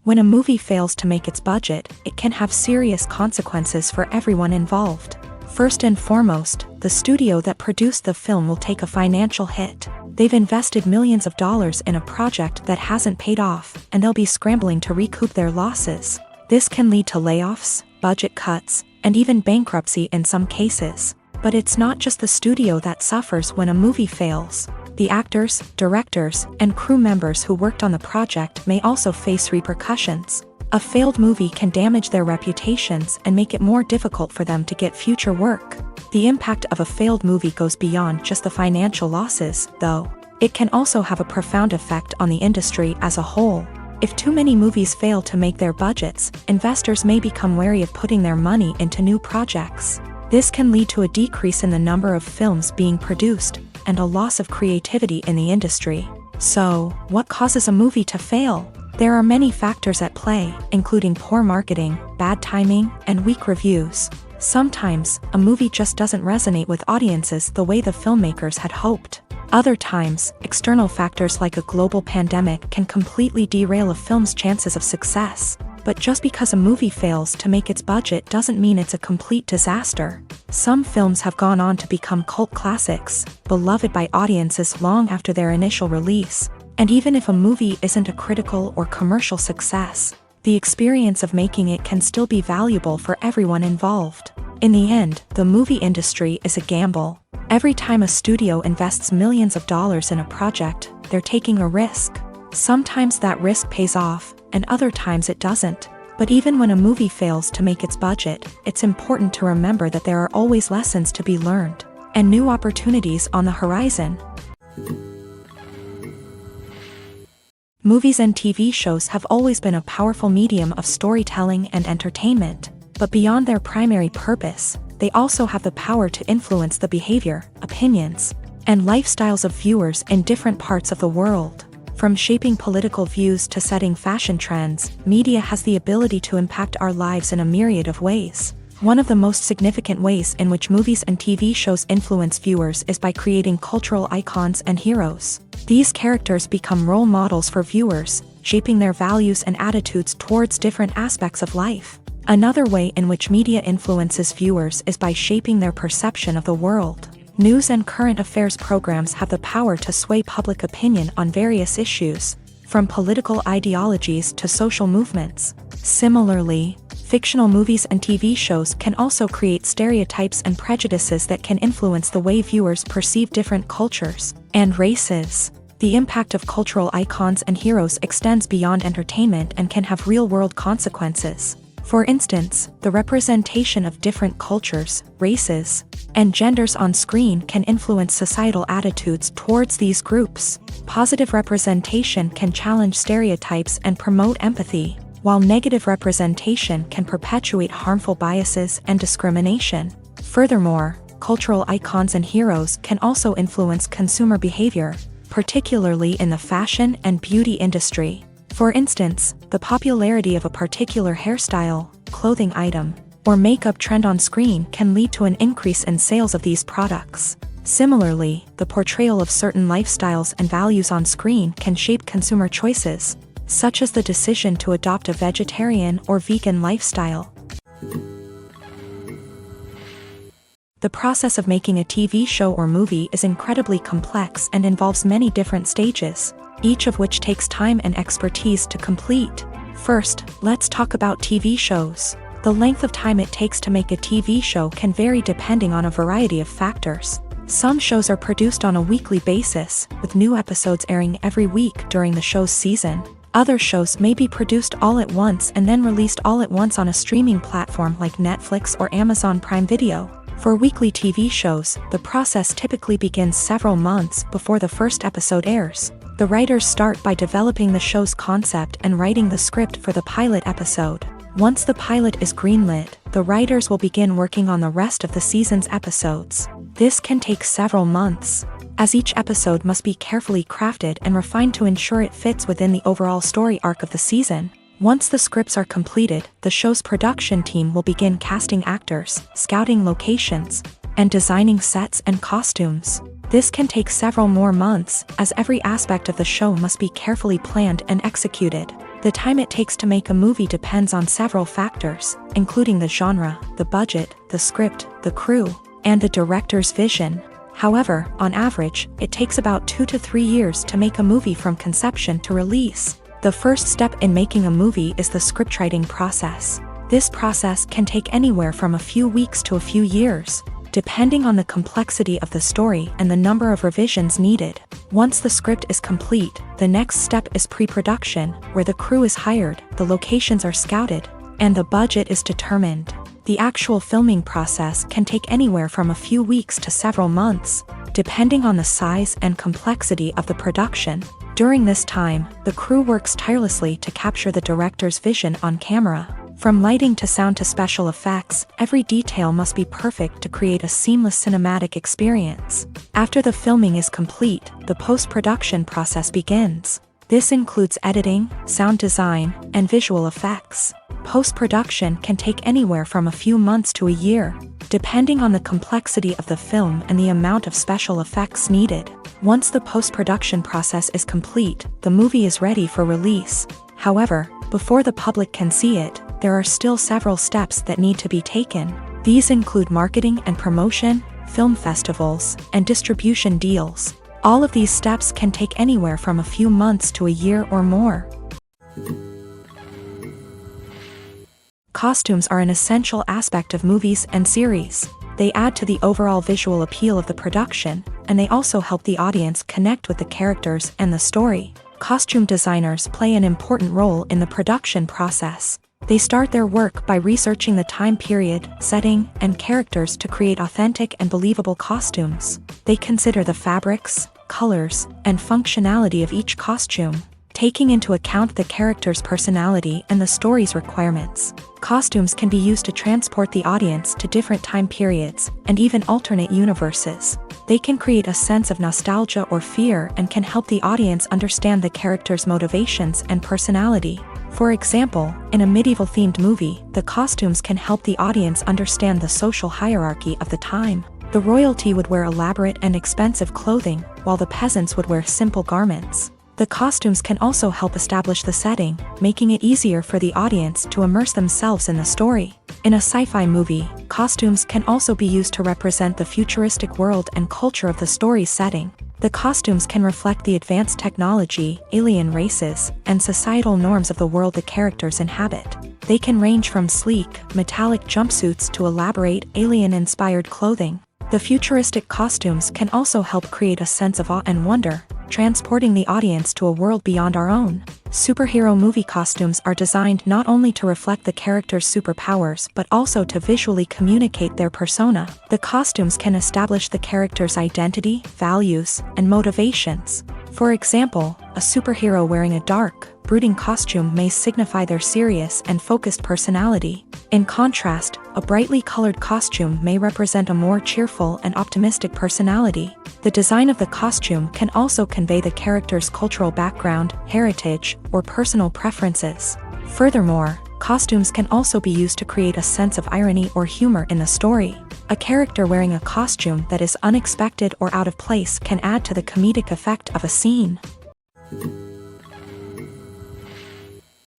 When a movie fails to make its budget, it can have serious consequences for everyone involved. First and foremost, the studio that produced the film will take a financial hit. They've invested millions of dollars in a project that hasn't paid off, and they'll be scrambling to recoup their losses. This can lead to layoffs, budget cuts, and even bankruptcy in some cases. But it's not just the studio that suffers when a movie fails. The actors, directors, and crew members who worked on the project may also face repercussions. A failed movie can damage their reputations and make it more difficult for them to get future work. The impact of a failed movie goes beyond just the financial losses, though. It can also have a profound effect on the industry as a whole. If too many movies fail to make their budgets, investors may become wary of putting their money into new projects. This can lead to a decrease in the number of films being produced, and a loss of creativity in the industry. So, what causes a movie to fail? There are many factors at play, including poor marketing, bad timing, and weak reviews. Sometimes, a movie just doesn't resonate with audiences the way the filmmakers had hoped. Other times, external factors like a global pandemic can completely derail a film's chances of success. But just because a movie fails to make its budget doesn't mean it's a complete disaster. Some films have gone on to become cult classics, beloved by audiences long after their initial release. And even if a movie isn't a critical or commercial success, the experience of making it can still be valuable for everyone involved. In the end, the movie industry is a gamble. Every time a studio invests millions of dollars in a project, they're taking a risk. Sometimes that risk pays off, and other times it doesn't. But even when a movie fails to make its budget, it's important to remember that there are always lessons to be learned, and new opportunities on the horizon. Movies and TV shows have always been a powerful medium of storytelling and entertainment, but beyond their primary purpose, they also have the power to influence the behavior, opinions, and lifestyles of viewers in different parts of the world. From shaping political views to setting fashion trends, media has the ability to impact our lives in a myriad of ways. One of the most significant ways in which movies and TV shows influence viewers is by creating cultural icons and heroes. These characters become role models for viewers, shaping their values and attitudes towards different aspects of life. Another way in which media influences viewers is by shaping their perception of the world. News and current affairs programs have the power to sway public opinion on various issues, from political ideologies to social movements. Similarly, fictional movies and TV shows can also create stereotypes and prejudices that can influence the way viewers perceive different cultures and races. The impact of cultural icons and heroes extends beyond entertainment and can have real-world consequences. For instance, the representation of different cultures, races, and genders on screen can influence societal attitudes towards these groups. Positive representation can challenge stereotypes and promote empathy, while negative representation can perpetuate harmful biases and discrimination. Furthermore, cultural icons and heroes can also influence consumer behavior, particularly in the fashion and beauty industry. For instance, the popularity of a particular hairstyle, clothing item, or makeup trend on screen can lead to an increase in sales of these products. Similarly, the portrayal of certain lifestyles and values on screen can shape consumer choices, such as the decision to adopt a vegetarian or vegan lifestyle. The process of making a TV show or movie is incredibly complex and involves many different stages, each of which takes time and expertise to complete. First, let's talk about TV shows. The length of time it takes to make a TV show can vary depending on a variety of factors. Some shows are produced on a weekly basis, with new episodes airing every week during the show's season. Other shows may be produced all at once and then released all at once on a streaming platform like Netflix or Amazon Prime Video. For weekly TV shows, the process typically begins several months before the first episode airs. The writers start by developing the show's concept and writing the script for the pilot episode. Once the pilot is greenlit, the writers will begin working on the rest of the season's episodes. This can take several months, as each episode must be carefully crafted and refined to ensure it fits within the overall story arc of the season. Once the scripts are completed, the show's production team will begin casting actors, scouting locations, and designing sets and costumes. This can take several more months, as every aspect of the show must be carefully planned and executed. The time it takes to make a movie depends on several factors, including the genre, the budget, the script, the crew, and the director's vision. However, on average, it takes about 2 to 3 years to make a movie from conception to release. The first step in making a movie is the scriptwriting process. This process can take anywhere from a few weeks to a few years, depending on the complexity of the story and the number of revisions needed. Once the script is complete, the next step is pre-production, where the crew is hired, the locations are scouted, and the budget is determined. The actual filming process can take anywhere from a few weeks to several months, depending on the size and complexity of the production. During this time, the crew works tirelessly to capture the director's vision on camera. From lighting to sound to special effects, every detail must be perfect to create a seamless cinematic experience. After the filming is complete, the post-production process begins. This includes editing, sound design, and visual effects. Post-production can take anywhere from a few months to a year, depending on the complexity of the film and the amount of special effects needed. Once the post-production process is complete, the movie is ready for release. However, before the public can see it, there are still several steps that need to be taken. These include marketing and promotion, film festivals, and distribution deals. All of these steps can take anywhere from a few months to a year or more. Costumes are an essential aspect of movies and series. They add to the overall visual appeal of the production, and they also help the audience connect with the characters and the story. Costume designers play an important role in the production process. They start their work by researching the time period, setting, and characters to create authentic and believable costumes. They consider the fabrics, colors, and functionality of each costume, taking into account the character's personality and the story's requirements. Costumes can be used to transport the audience to different time periods and even alternate universes. They can create a sense of nostalgia or fear and can help the audience understand the character's motivations and personality. For example, in a medieval-themed movie, the costumes can help the audience understand the social hierarchy of the time. The royalty would wear elaborate and expensive clothing, while the peasants would wear simple garments. The costumes can also help establish the setting, making it easier for the audience to immerse themselves in the story. In a sci-fi movie, costumes can also be used to represent the futuristic world and culture of the story's setting. The costumes can reflect the advanced technology, alien races, and societal norms of the world the characters inhabit. They can range from sleek, metallic jumpsuits to elaborate, alien-inspired clothing. The futuristic costumes can also help create a sense of awe and wonder, transporting the audience to a world beyond our own. Superhero movie costumes are designed not only to reflect the character's superpowers but also to visually communicate their persona. The costumes can establish the character's identity, values, and motivations. For example, a superhero wearing a dark, brooding costume may signify their serious and focused personality. In contrast, a brightly colored costume may represent a more cheerful and optimistic personality. The design of the costume can also convey the character's cultural background, heritage, or personal preferences. Furthermore, costumes can also be used to create a sense of irony or humor in the story. A character wearing a costume that is unexpected or out of place can add to the comedic effect of a scene.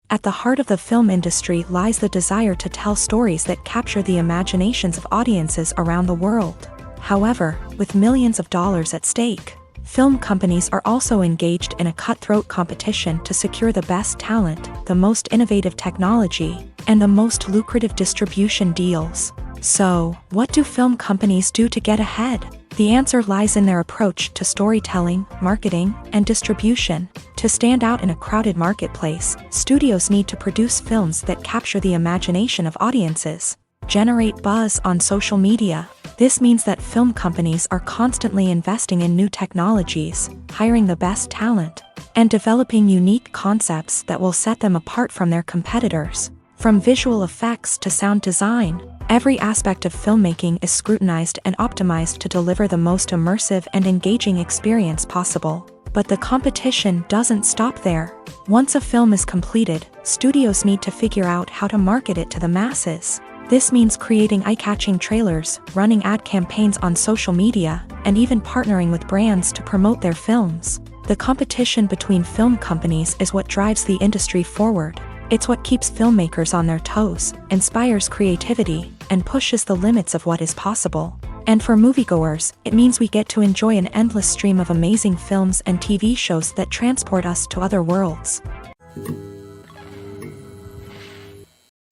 At the heart of the film industry lies the desire to tell stories that capture the imaginations of audiences around the world. However, with millions of dollars at stake, film companies are also engaged in a cutthroat competition to secure the best talent, the most innovative technology, and the most lucrative distribution deals. So, what do film companies do to get ahead? The answer lies in their approach to storytelling, marketing, and distribution. To stand out in a crowded marketplace, studios need to produce films that capture the imagination of audiences, generate buzz on social media. This means that film companies are constantly investing in new technologies, hiring the best talent, and developing unique concepts that will set them apart from their competitors. From visual effects to sound design, every aspect of filmmaking is scrutinized and optimized to deliver the most immersive and engaging experience possible. But the competition doesn't stop there. Once a film is completed, studios need to figure out how to market it to the masses. This means creating eye-catching trailers, running ad campaigns on social media, and even partnering with brands to promote their films. The competition between film companies is what drives the industry forward. It's what keeps filmmakers on their toes, inspires creativity, and pushes the limits of what is possible. And for moviegoers, it means we get to enjoy an endless stream of amazing films and TV shows that transport us to other worlds.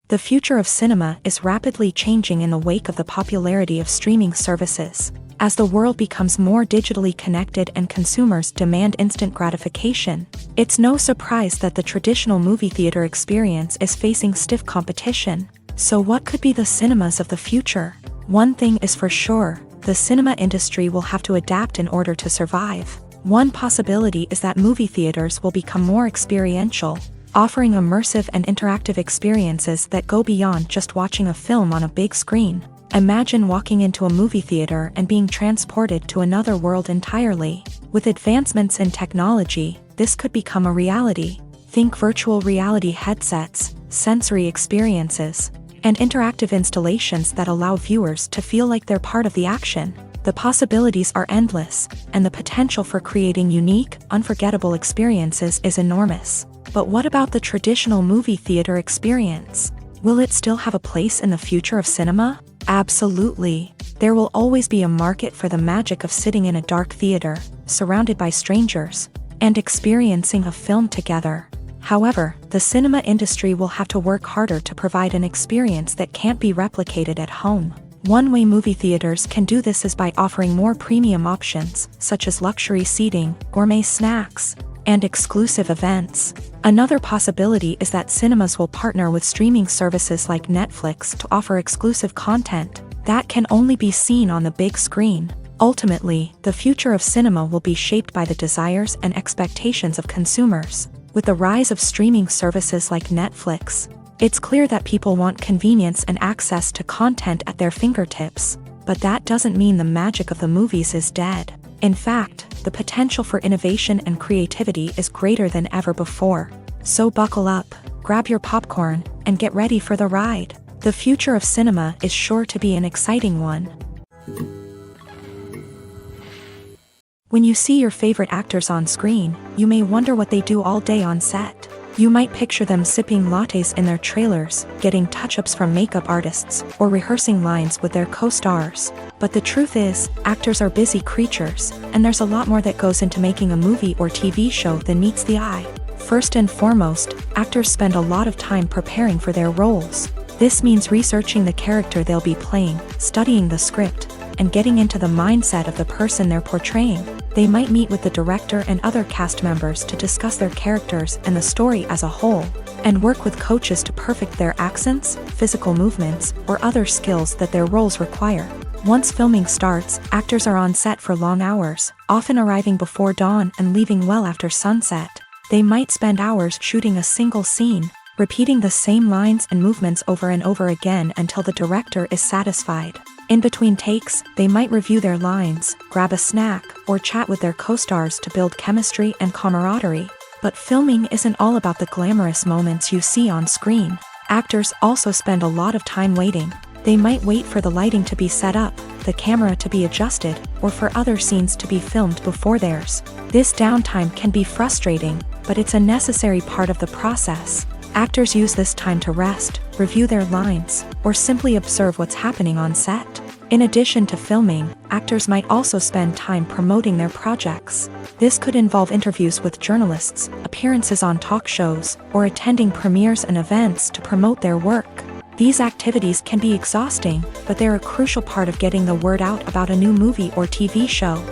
The future of cinema is rapidly changing in the wake of the popularity of streaming services. As the world becomes more digitally connected and consumers demand instant gratification, it's no surprise that the traditional movie theater experience is facing stiff competition. So what could be the cinemas of the future? One thing is for sure, the cinema industry will have to adapt in order to survive. One possibility is that movie theaters will become more experiential, offering immersive and interactive experiences that go beyond just watching a film on a big screen. Imagine walking into a movie theater and being transported to another world entirely. With advancements in technology, this could become a reality. Think virtual reality headsets, sensory experiences, and interactive installations that allow viewers to feel like they're part of the action. The possibilities are endless, and the potential for creating unique, unforgettable experiences is enormous. But what about the traditional movie theater experience? Will it still have a place in the future of cinema? Absolutely. There will always be a market for the magic of sitting in a dark theater, surrounded by strangers, and experiencing a film together. However, the cinema industry will have to work harder to provide an experience that can't be replicated at home. One way movie theaters can do this is by offering more premium options, such as luxury seating, gourmet snacks, and exclusive events. Another possibility is that cinemas will partner with streaming services like Netflix to offer exclusive content that can only be seen on the big screen. Ultimately, the future of cinema will be shaped by the desires and expectations of consumers. With the rise of streaming services like Netflix, it's clear that people want convenience and access to content at their fingertips. But that doesn't mean the magic of the movies is dead. In fact, the potential for innovation and creativity is greater than ever before. So buckle up, grab your popcorn, and get ready for the ride. The future of cinema is sure to be an exciting one. When you see your favorite actors on screen, you may wonder what they do all day on set. You might picture them sipping lattes in their trailers, getting touch-ups from makeup artists, or rehearsing lines with their co-stars. But the truth is, actors are busy creatures, and there's a lot more that goes into making a movie or TV show than meets the eye. First and foremost, actors spend a lot of time preparing for their roles. This means researching the character they'll be playing, studying the script, and getting into the mindset of the person they're portraying. They might meet with the director and other cast members to discuss their characters and the story as a whole, and work with coaches to perfect their accents, physical movements, or other skills that their roles require. Once filming starts, actors are on set for long hours, often arriving before dawn and leaving well after sunset. They might spend hours shooting a single scene, repeating the same lines and movements over and over again until the director is satisfied. In between takes, they might review their lines, grab a snack, or chat with their co-stars to build chemistry and camaraderie. But filming isn't all about the glamorous moments you see on screen. Actors also spend a lot of time waiting. They might wait for the lighting to be set up, the camera to be adjusted, or for other scenes to be filmed before theirs. This downtime can be frustrating, but it's a necessary part of the process. Actors use this time to rest, review their lines, or simply observe what's happening on set. In addition to filming, actors might also spend time promoting their projects. This could involve interviews with journalists, appearances on talk shows, or attending premieres and events to promote their work. These activities can be exhausting, but they're a crucial part of getting the word out about a new movie or TV show.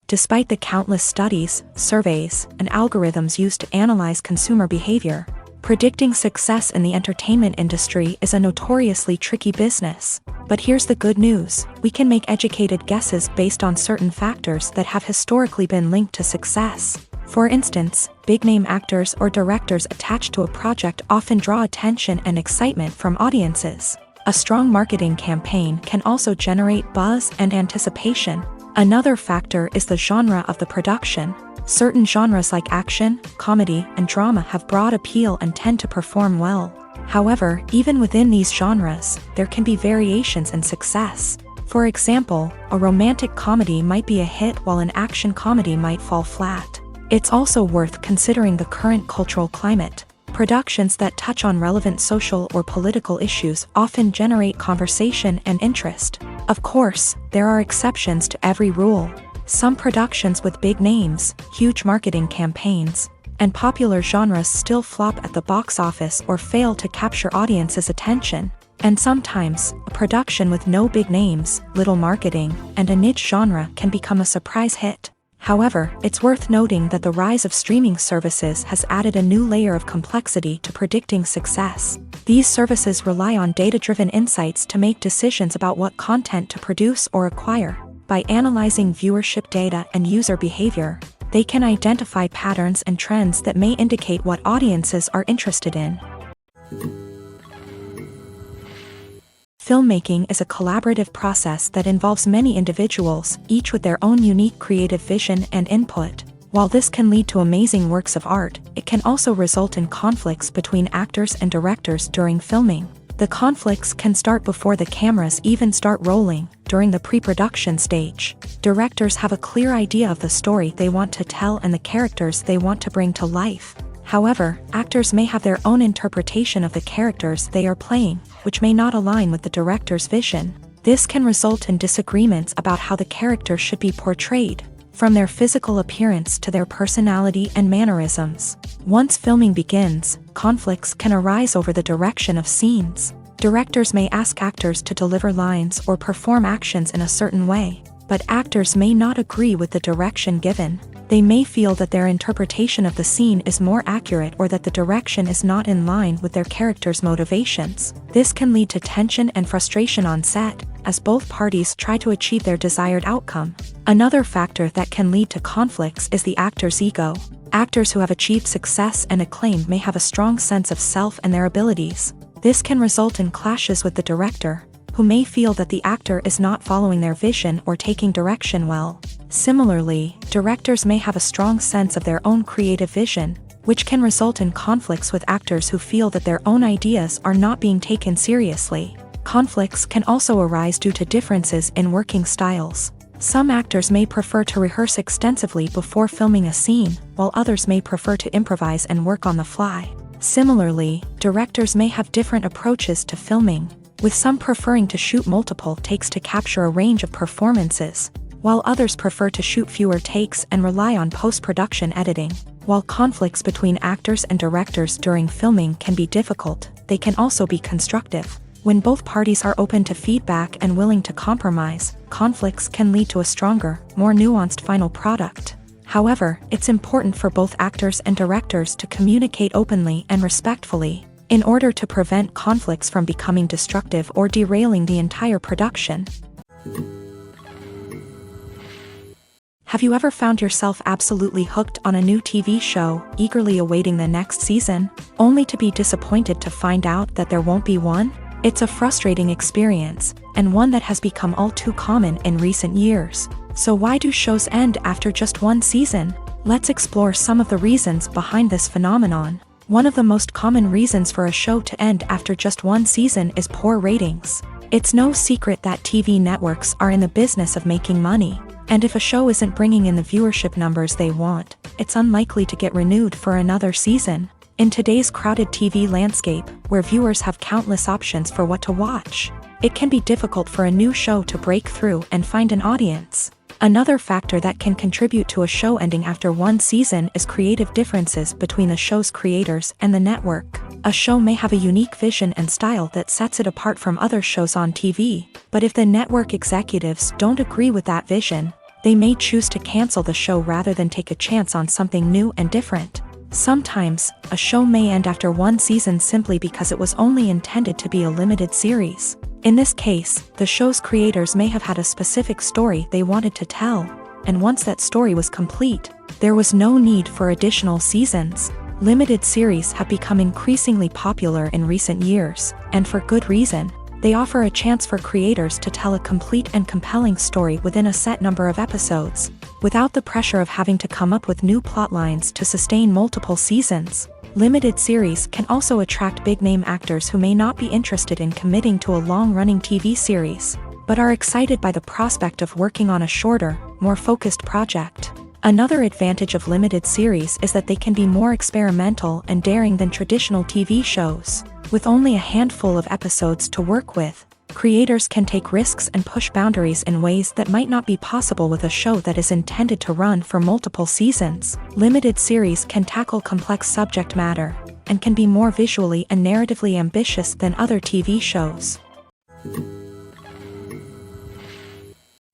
Despite the countless studies, surveys, and algorithms used to analyze consumer behavior, predicting success in the entertainment industry is a notoriously tricky business. But here's the good news: we can make educated guesses based on certain factors that have historically been linked to success. For instance, big-name actors or directors attached to a project often draw attention and excitement from audiences. A strong marketing campaign can also generate buzz and anticipation. Another factor is the genre of the production. Certain genres like action, comedy, and drama have broad appeal and tend to perform well. However, even within these genres, there can be variations in success. For example, a romantic comedy might be a hit while an action comedy might fall flat. It's also worth considering the current cultural climate. Productions that touch on relevant social or political issues often generate conversation and interest. Of course, there are exceptions to every rule. Some productions with big names, huge marketing campaigns, and popular genres still flop at the box office or fail to capture audiences' attention. And sometimes, a production with no big names, little marketing, and a niche genre can become a surprise hit. However, it's worth noting that the rise of streaming services has added a new layer of complexity to predicting success. These services rely on data-driven insights to make decisions about what content to produce or acquire. By analyzing viewership data and user behavior, they can identify patterns and trends that may indicate what audiences are interested in. Filmmaking is a collaborative process that involves many individuals, each with their own unique creative vision and input. While this can lead to amazing works of art, it can also result in conflicts between actors and directors during filming. The conflicts can start before the cameras even start rolling, during the pre-production stage. Directors have a clear idea of the story they want to tell and the characters they want to bring to life. However, actors may have their own interpretation of the characters they are playing, which may not align with the director's vision. This can result in disagreements about how the character should be portrayed. from their physical appearance to their personality and mannerisms. Once filming begins, conflicts can arise over the direction of scenes. Directors may ask actors to deliver lines or perform actions in a certain way, but actors may not agree with the direction given. They may feel that their interpretation of the scene is more accurate or that the direction is not in line with their character's motivations. This can lead to tension and frustration on set, as both parties try to achieve their desired outcome. Another factor that can lead to conflicts is the actor's ego. Actors who have achieved success and acclaim may have a strong sense of self and their abilities. This can result in clashes with the director, who may feel that the actor is not following their vision or taking direction well. Similarly, directors may have a strong sense of their own creative vision, which can result in conflicts with actors who feel that their own ideas are not being taken seriously. Conflicts can also arise due to differences in working styles. Some actors may prefer to rehearse extensively before filming a scene, while others may prefer to improvise and work on the fly. Similarly, directors may have different approaches to filming, with some preferring to shoot multiple takes to capture a range of performances, while others prefer to shoot fewer takes and rely on post-production editing. While conflicts between actors and directors during filming can be difficult, they can also be constructive. When both parties are open to feedback and willing to compromise, conflicts can lead to a stronger, more nuanced final product. However, it's important for both actors and directors to communicate openly and respectfully, in order to prevent conflicts from becoming destructive or derailing the entire production. Have you ever found yourself absolutely hooked on a new TV show, eagerly awaiting the next season, only to be disappointed to find out that there won't be one? It's a frustrating experience, and one that has become all too common in recent years. So why do shows end after just one season? Let's explore some of the reasons behind this phenomenon. One of the most common reasons for a show to end after just one season is poor ratings. It's no secret that TV networks are in the business of making money, and if a show isn't bringing in the viewership numbers they want, it's unlikely to get renewed for another season. In today's crowded TV landscape, where viewers have countless options for what to watch, it can be difficult for a new show to break through and find an audience. Another factor that can contribute to a show ending after one season is creative differences between the show's creators and the network. A show may have a unique vision and style that sets it apart from other shows on TV, but if the network executives don't agree with that vision, they may choose to cancel the show rather than take a chance on something new and different. Sometimes, a show may end after one season simply because it was only intended to be a limited series. In this case, the show's creators may have had a specific story they wanted to tell, and once that story was complete, there was no need for additional seasons. Limited series have become increasingly popular in recent years, and for good reason. They offer a chance for creators to tell a complete and compelling story within a set number of episodes, without the pressure of having to come up with new plotlines to sustain multiple seasons. Limited series can also attract big-name actors who may not be interested in committing to a long-running TV series, but are excited by the prospect of working on a shorter, more focused project. Another advantage of limited series is that they can be more experimental and daring than traditional TV shows. With only a handful of episodes to work with, creators can take risks and push boundaries in ways that might not be possible with a show that is intended to run for multiple seasons. Limited series can tackle complex subject matter, and can be more visually and narratively ambitious than other TV shows.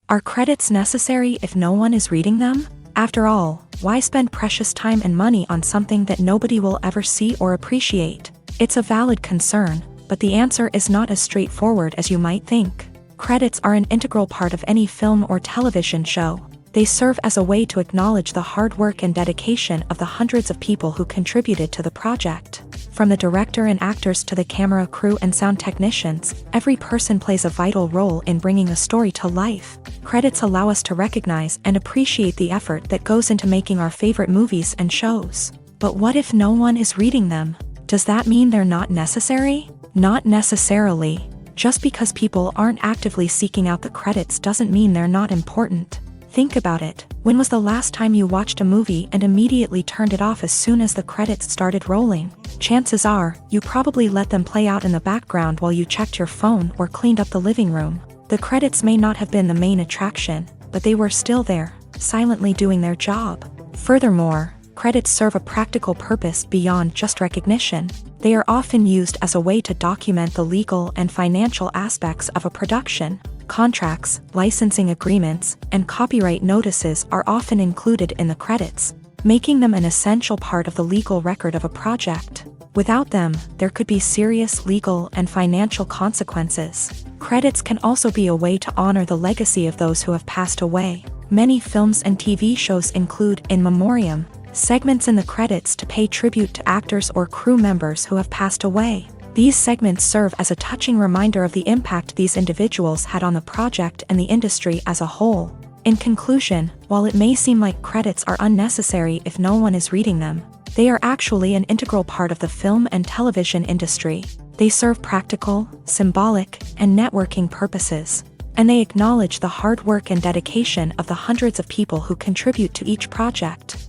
Are credits necessary if no one is reading them? After all, why spend precious time and money on something that nobody will ever see or appreciate? It's a valid concern, but the answer is not as straightforward as you might think. Credits are an integral part of any film or television show. They serve as a way to acknowledge the hard work and dedication of the hundreds of people who contributed to the project. From the director and actors to the camera crew and sound technicians, every person plays a vital role in bringing a story to life. Credits allow us to recognize and appreciate the effort that goes into making our favorite movies and shows. But what if no one is reading them? Does that mean they're not necessary? Not necessarily. Just because people aren't actively seeking out the credits doesn't mean they're not important. Think about it. When was the last time you watched a movie and immediately turned it off as soon as the credits started rolling? Chances are, you probably let them play out in the background while you checked your phone or cleaned up the living room. The credits may not have been the main attraction, but they were still there. silently doing their job. Furthermore, credits serve a practical purpose beyond just recognition. They are often used as a way to document the legal and financial aspects of a production. Contracts, licensing agreements, and copyright notices are often included in the credits, making them an essential part of the legal record of a project. Without them, there could be serious legal and financial consequences. Credits can also be a way to honor the legacy of those who have passed away. Many films and TV shows include in memoriam segments in the credits to pay tribute to actors or crew members who have passed away. These segments serve as a touching reminder of the impact these individuals had on the project and the industry as a whole. In conclusion, while it may seem like credits are unnecessary if no one is reading them, they are actually an integral part of the film and television industry. They serve practical, symbolic, and networking purposes, and they acknowledge the hard work and dedication of the hundreds of people who contribute to each project.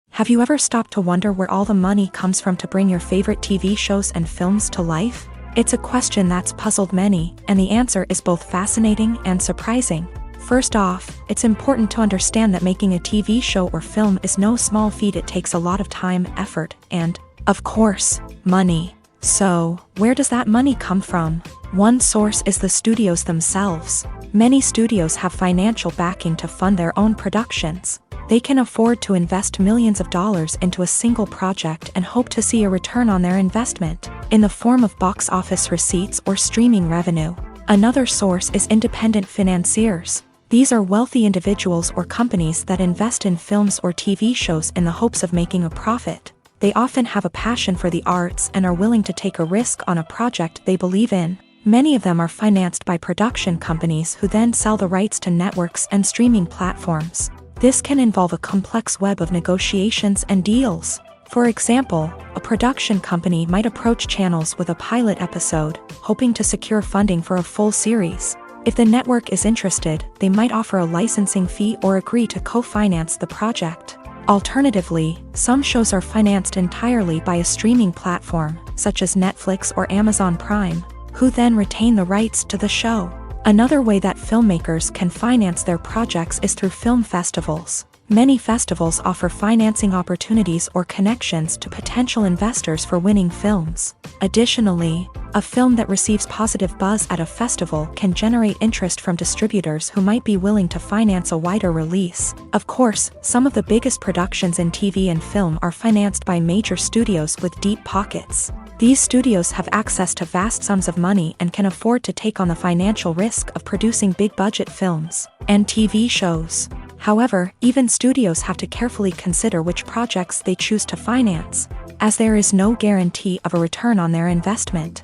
Have you ever stopped to wonder where all the money comes from to bring your favorite TV shows and films to life? It's a question that's puzzled many, and the answer is both fascinating and surprising. First off, it's important to understand that making a TV show or film is no small feat. It takes a lot of time, effort, and, of course, money. So, where does that money come from? One source is the studios themselves. Many studios have financial backing to fund their own productions. They can afford to invest millions of dollars into a single project and hope to see a return on their investment, in the form of box office receipts or streaming revenue. Another source is independent financiers. These are wealthy individuals or companies that invest in films or TV shows in the hopes of making a profit. They often have a passion for the arts and are willing to take a risk on a project they believe in. Many of them are financed by production companies who then sell the rights to networks and streaming platforms. This can involve a complex web of negotiations and deals. For example, a production company might approach channels with a pilot episode, hoping to secure funding for a full series. If the network is interested, they might offer a licensing fee or agree to co-finance the project. Alternatively, some shows are financed entirely by a streaming platform, such as Netflix or Amazon Prime, who then retain the rights to the show. Another way that filmmakers can finance their projects is through film festivals. Many festivals offer financing opportunities or connections to potential investors for winning films. Additionally, a film that receives positive buzz at a festival can generate interest from distributors who might be willing to finance a wider release. Of course, some of the biggest productions in TV and film are financed by major studios with deep pockets. These studios have access to vast sums of money and can afford to take on the financial risk of producing big-budget films and TV shows. However, even studios have to carefully consider which projects they choose to finance, as there is no guarantee of a return on their investment.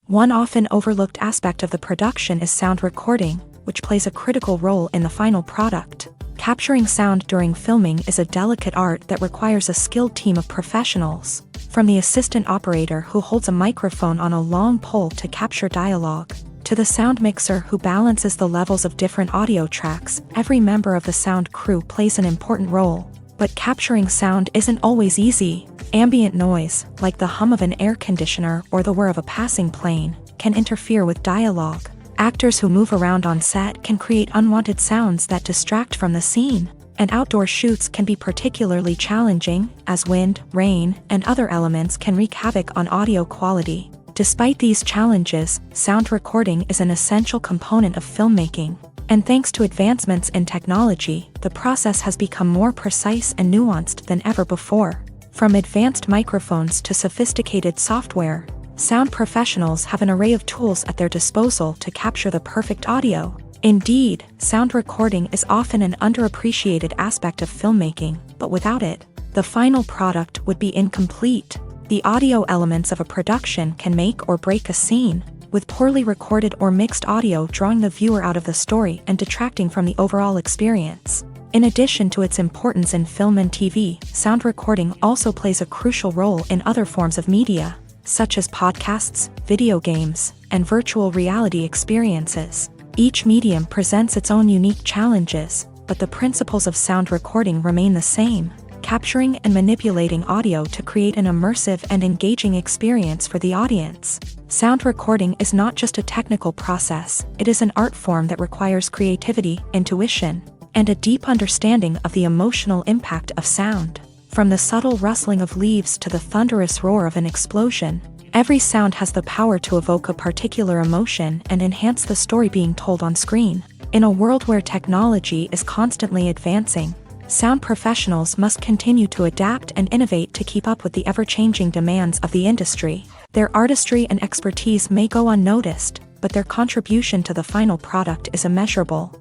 One often overlooked aspect of the production is sound recording, which plays a critical role in the final product. Capturing sound during filming is a delicate art that requires a skilled team of professionals, from the assistant operator who holds a microphone on a long pole to capture dialogue, to the sound mixer who balances the levels of different audio tracks. Every member of the sound crew plays an important role. But capturing sound isn't always easy. Ambient noise, like the hum of an air conditioner or the whir of a passing plane, can interfere with dialogue. Actors who move around on set can create unwanted sounds that distract from the scene. And outdoor shoots can be particularly challenging, as wind, rain, and other elements can wreak havoc on audio quality. Despite these challenges, sound recording is an essential component of filmmaking. And thanks to advancements in technology, the process has become more precise and nuanced than ever before. From advanced microphones to sophisticated software, sound professionals have an array of tools at their disposal to capture the perfect audio. Indeed, sound recording is often an underappreciated aspect of filmmaking, but without it, the final product would be incomplete. The audio elements of a production can make or break a scene, with poorly recorded or mixed audio drawing the viewer out of the story and detracting from the overall experience. In addition to its importance in film and TV, sound recording also plays a crucial role in other forms of media, such as podcasts, video games, and virtual reality experiences. Each medium presents its own unique challenges, but the principles of sound recording remain the same. capturing and manipulating audio to create an immersive and engaging experience for the audience. Sound recording is not just a technical process, it is an art form that requires creativity, intuition, and a deep understanding of the emotional impact of sound. From the subtle rustling of leaves to the thunderous roar of an explosion, every sound has the power to evoke a particular emotion and enhance the story being told on screen. In a world where technology is constantly advancing, sound professionals must continue to adapt and innovate to keep up with the ever-changing demands of the industry. Their artistry and expertise may go unnoticed, but their contribution to the final product is immeasurable.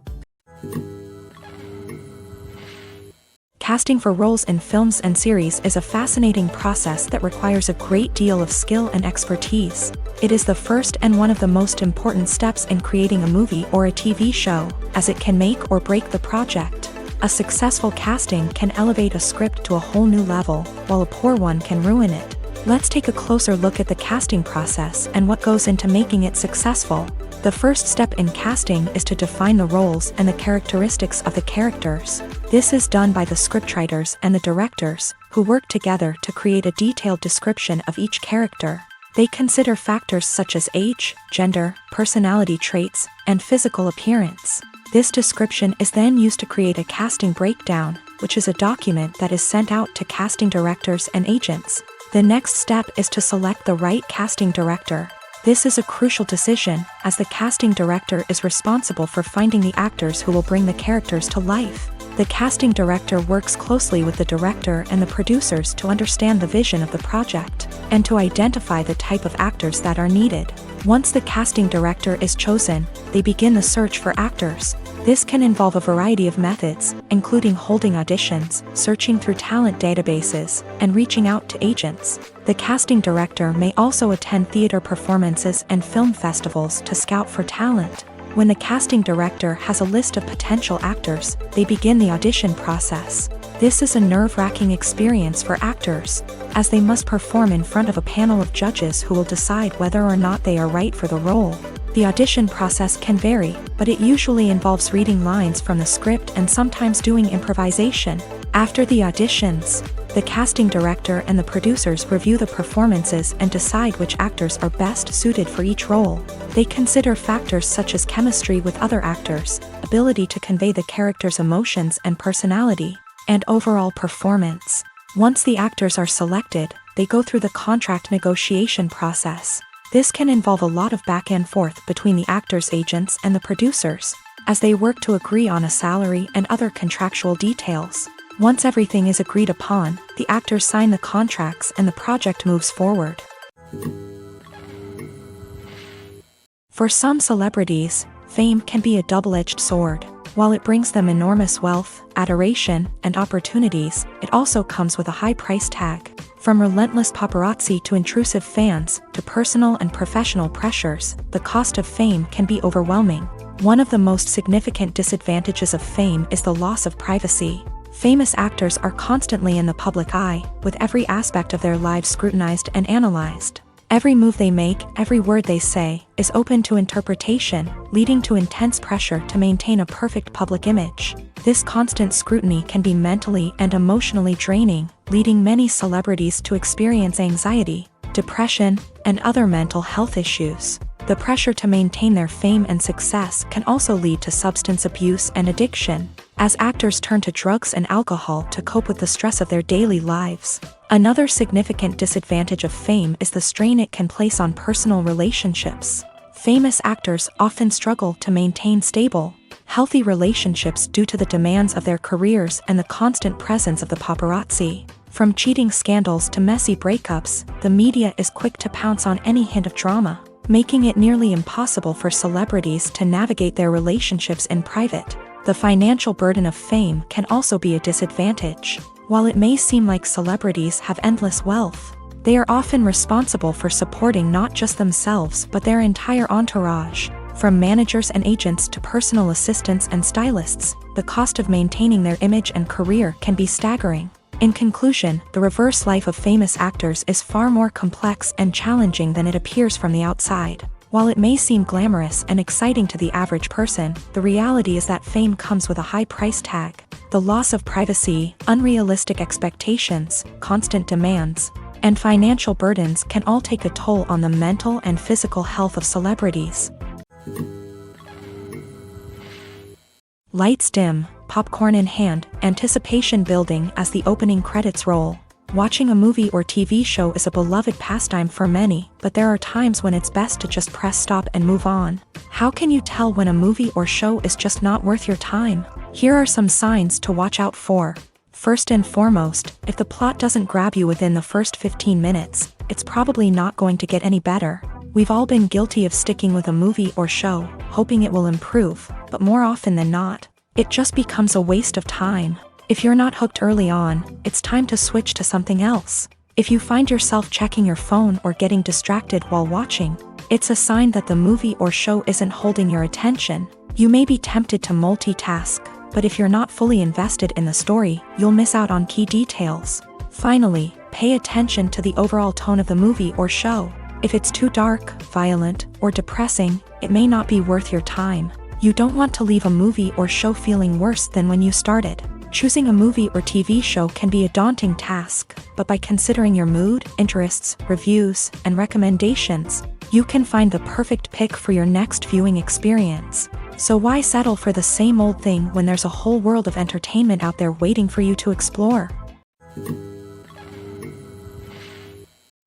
Casting for roles in films and series is a fascinating process that requires a great deal of skill and expertise. It is the first and one of the most important steps in creating a movie or a TV show, as it can make or break the project. A successful casting can elevate a script to a whole new level, while a poor one can ruin it. Let's take a closer look at the casting process and what goes into making it successful. The first step in casting is to define the roles and the characteristics of the characters. This is done by the scriptwriters and the directors, who work together to create a detailed description of each character. They consider factors such as age, gender, personality traits, and physical appearance. This description is then used to create a casting breakdown, which is a document that is sent out to casting directors and agents. The next step is to select the right casting director. This is a crucial decision, as the casting director is responsible for finding the actors who will bring the characters to life. The casting director works closely with the director and the producers to understand the vision of the project, and to identify the type of actors that are needed. Once the casting director is chosen, they begin the search for actors. This can involve a variety of methods, including holding auditions, searching through talent databases, and reaching out to agents. The casting director may also attend theater performances and film festivals to scout for talent. When the casting director has a list of potential actors, they begin the audition process. This is a nerve-wracking experience for actors, as they must perform in front of a panel of judges who will decide whether or not they are right for the role. The audition process can vary, but it usually involves reading lines from the script and sometimes doing improvisation. After the auditions, the casting director and the producers review the performances and decide which actors are best suited for each role. They consider factors such as chemistry with other actors, ability to convey the character's emotions and personality, and overall performance. Once the actors are selected, they go through the contract negotiation process. This can involve a lot of back and forth between the actors' agents and the producers, as they work to agree on a salary and other contractual details. Once everything is agreed upon, the actors sign the contracts and the project moves forward. For some celebrities, fame can be a double-edged sword. While it brings them enormous wealth, adoration, and opportunities, it also comes with a high price tag. From relentless paparazzi to intrusive fans, to personal and professional pressures, the cost of fame can be overwhelming. One of the most significant disadvantages of fame is the loss of privacy. Famous actors are constantly in the public eye, with every aspect of their lives scrutinized and analyzed. Every move they make, every word they say, is open to interpretation, leading to intense pressure to maintain a perfect public image. This constant scrutiny can be mentally and emotionally draining, leading many celebrities to experience anxiety, depression, and other mental health issues. The pressure to maintain their fame and success can also lead to substance abuse and addiction, as actors turn to drugs and alcohol to cope with the stress of their daily lives. Another significant disadvantage of fame is the strain it can place on personal relationships. Famous actors often struggle to maintain stable, healthy relationships due to the demands of their careers and the constant presence of the paparazzi. From cheating scandals to messy breakups, the media is quick to pounce on any hint of drama, making it nearly impossible for celebrities to navigate their relationships in private. The financial burden of fame can also be a disadvantage. While it may seem like celebrities have endless wealth, they are often responsible for supporting not just themselves but their entire entourage. From managers and agents to personal assistants and stylists, the cost of maintaining their image and career can be staggering. In conclusion, the reverse life of famous actors is far more complex and challenging than it appears from the outside. While it may seem glamorous and exciting to the average person, the reality is that fame comes with a high price tag. The loss of privacy, unrealistic expectations, constant demands, and financial burdens can all take a toll on the mental and physical health of celebrities. Lights dim, popcorn in hand, anticipation building as the opening credits roll. Watching a movie or TV show is a beloved pastime for many, but there are times when it's best to just press stop and move on. How can you tell when a movie or show is just not worth your time? Here are some signs to watch out for. First and foremost, if the plot doesn't grab you within the first 15 minutes, it's probably not going to get any better. We've all been guilty of sticking with a movie or show, hoping it will improve, but more often than not, it just becomes a waste of time. If you're not hooked early on, it's time to switch to something else. If you find yourself checking your phone or getting distracted while watching, it's a sign that the movie or show isn't holding your attention. You may be tempted to multitask, but if you're not fully invested in the story, you'll miss out on key details. Finally, pay attention to the overall tone of the movie or show. If it's too dark, violent, or depressing, it may not be worth your time. You don't want to leave a movie or show feeling worse than when you started. Choosing a movie or TV show can be a daunting task, but by considering your mood, interests, reviews, and recommendations, you can find the perfect pick for your next viewing experience. So why settle for the same old thing when there's a whole world of entertainment out there waiting for you to explore?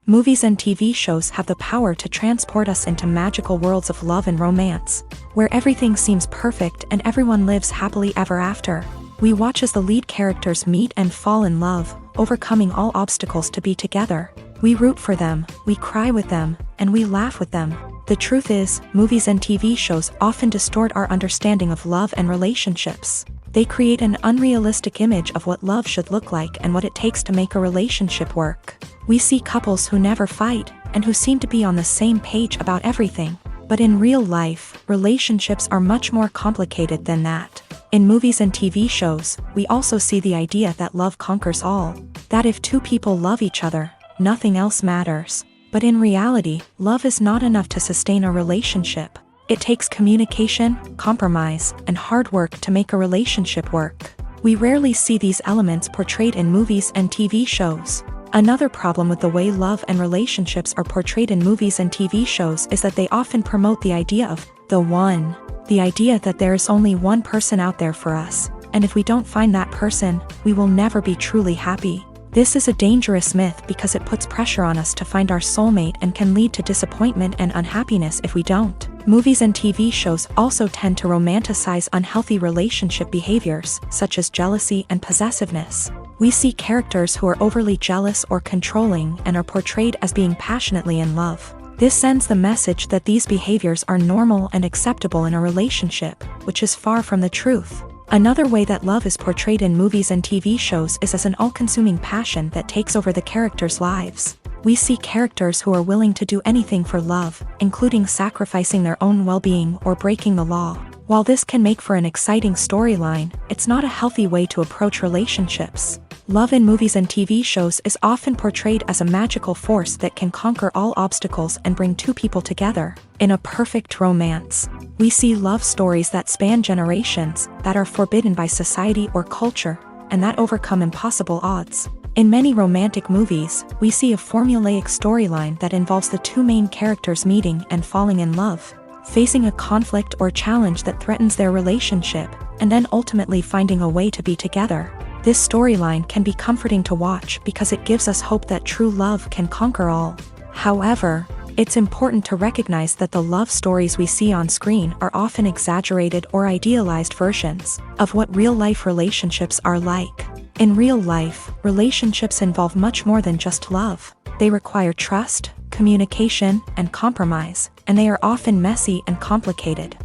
Movies and TV shows have the power to transport us into magical worlds of love and romance, where everything seems perfect and everyone lives happily ever after. We watch as the lead characters meet and fall in love, overcoming all obstacles to be together. We root for them, we cry with them, and we laugh with them. The truth is, movies and TV shows often distort our understanding of love and relationships. They create an unrealistic image of what love should look like and what it takes to make a relationship work. We see couples who never fight, and who seem to be on the same page about everything. But in real life, relationships are much more complicated than that. In movies and TV shows, we also see the idea that love conquers all. That if two people love each other, nothing else matters. But in reality, love is not enough to sustain a relationship. It takes communication, compromise, and hard work to make a relationship work. We rarely see these elements portrayed in movies and TV shows. Another problem with the way love and relationships are portrayed in movies and TV shows is that they often promote the idea of the one. The idea that there is only one person out there for us, and if we don't find that person, we will never be truly happy. This is a dangerous myth because it puts pressure on us to find our soulmate and can lead to disappointment and unhappiness if we don't. Movies and TV shows also tend to romanticize unhealthy relationship behaviors, such as jealousy and possessiveness. We see characters who are overly jealous or controlling and are portrayed as being passionately in love. This sends the message that these behaviors are normal and acceptable in a relationship, which is far from the truth. Another way that love is portrayed in movies and TV shows is as an all-consuming passion that takes over the characters' lives. We see characters who are willing to do anything for love, including sacrificing their own well-being or breaking the law. While this can make for an exciting storyline, it's not a healthy way to approach relationships. Love in movies and TV shows is often portrayed as a magical force that can conquer all obstacles and bring two people together. In a perfect romance, we see love stories that span generations, that are forbidden by society or culture, and that overcome impossible odds. In many romantic movies, we see a formulaic storyline that involves the two main characters meeting and falling in love, facing a conflict or challenge that threatens their relationship, and then ultimately finding a way to be together. This storyline can be comforting to watch because it gives us hope that true love can conquer all. However, it's important to recognize that the love stories we see on screen are often exaggerated or idealized versions of what real-life relationships are like. In real life, relationships involve much more than just love. They require trust, communication, and compromise, and they are often messy and complicated.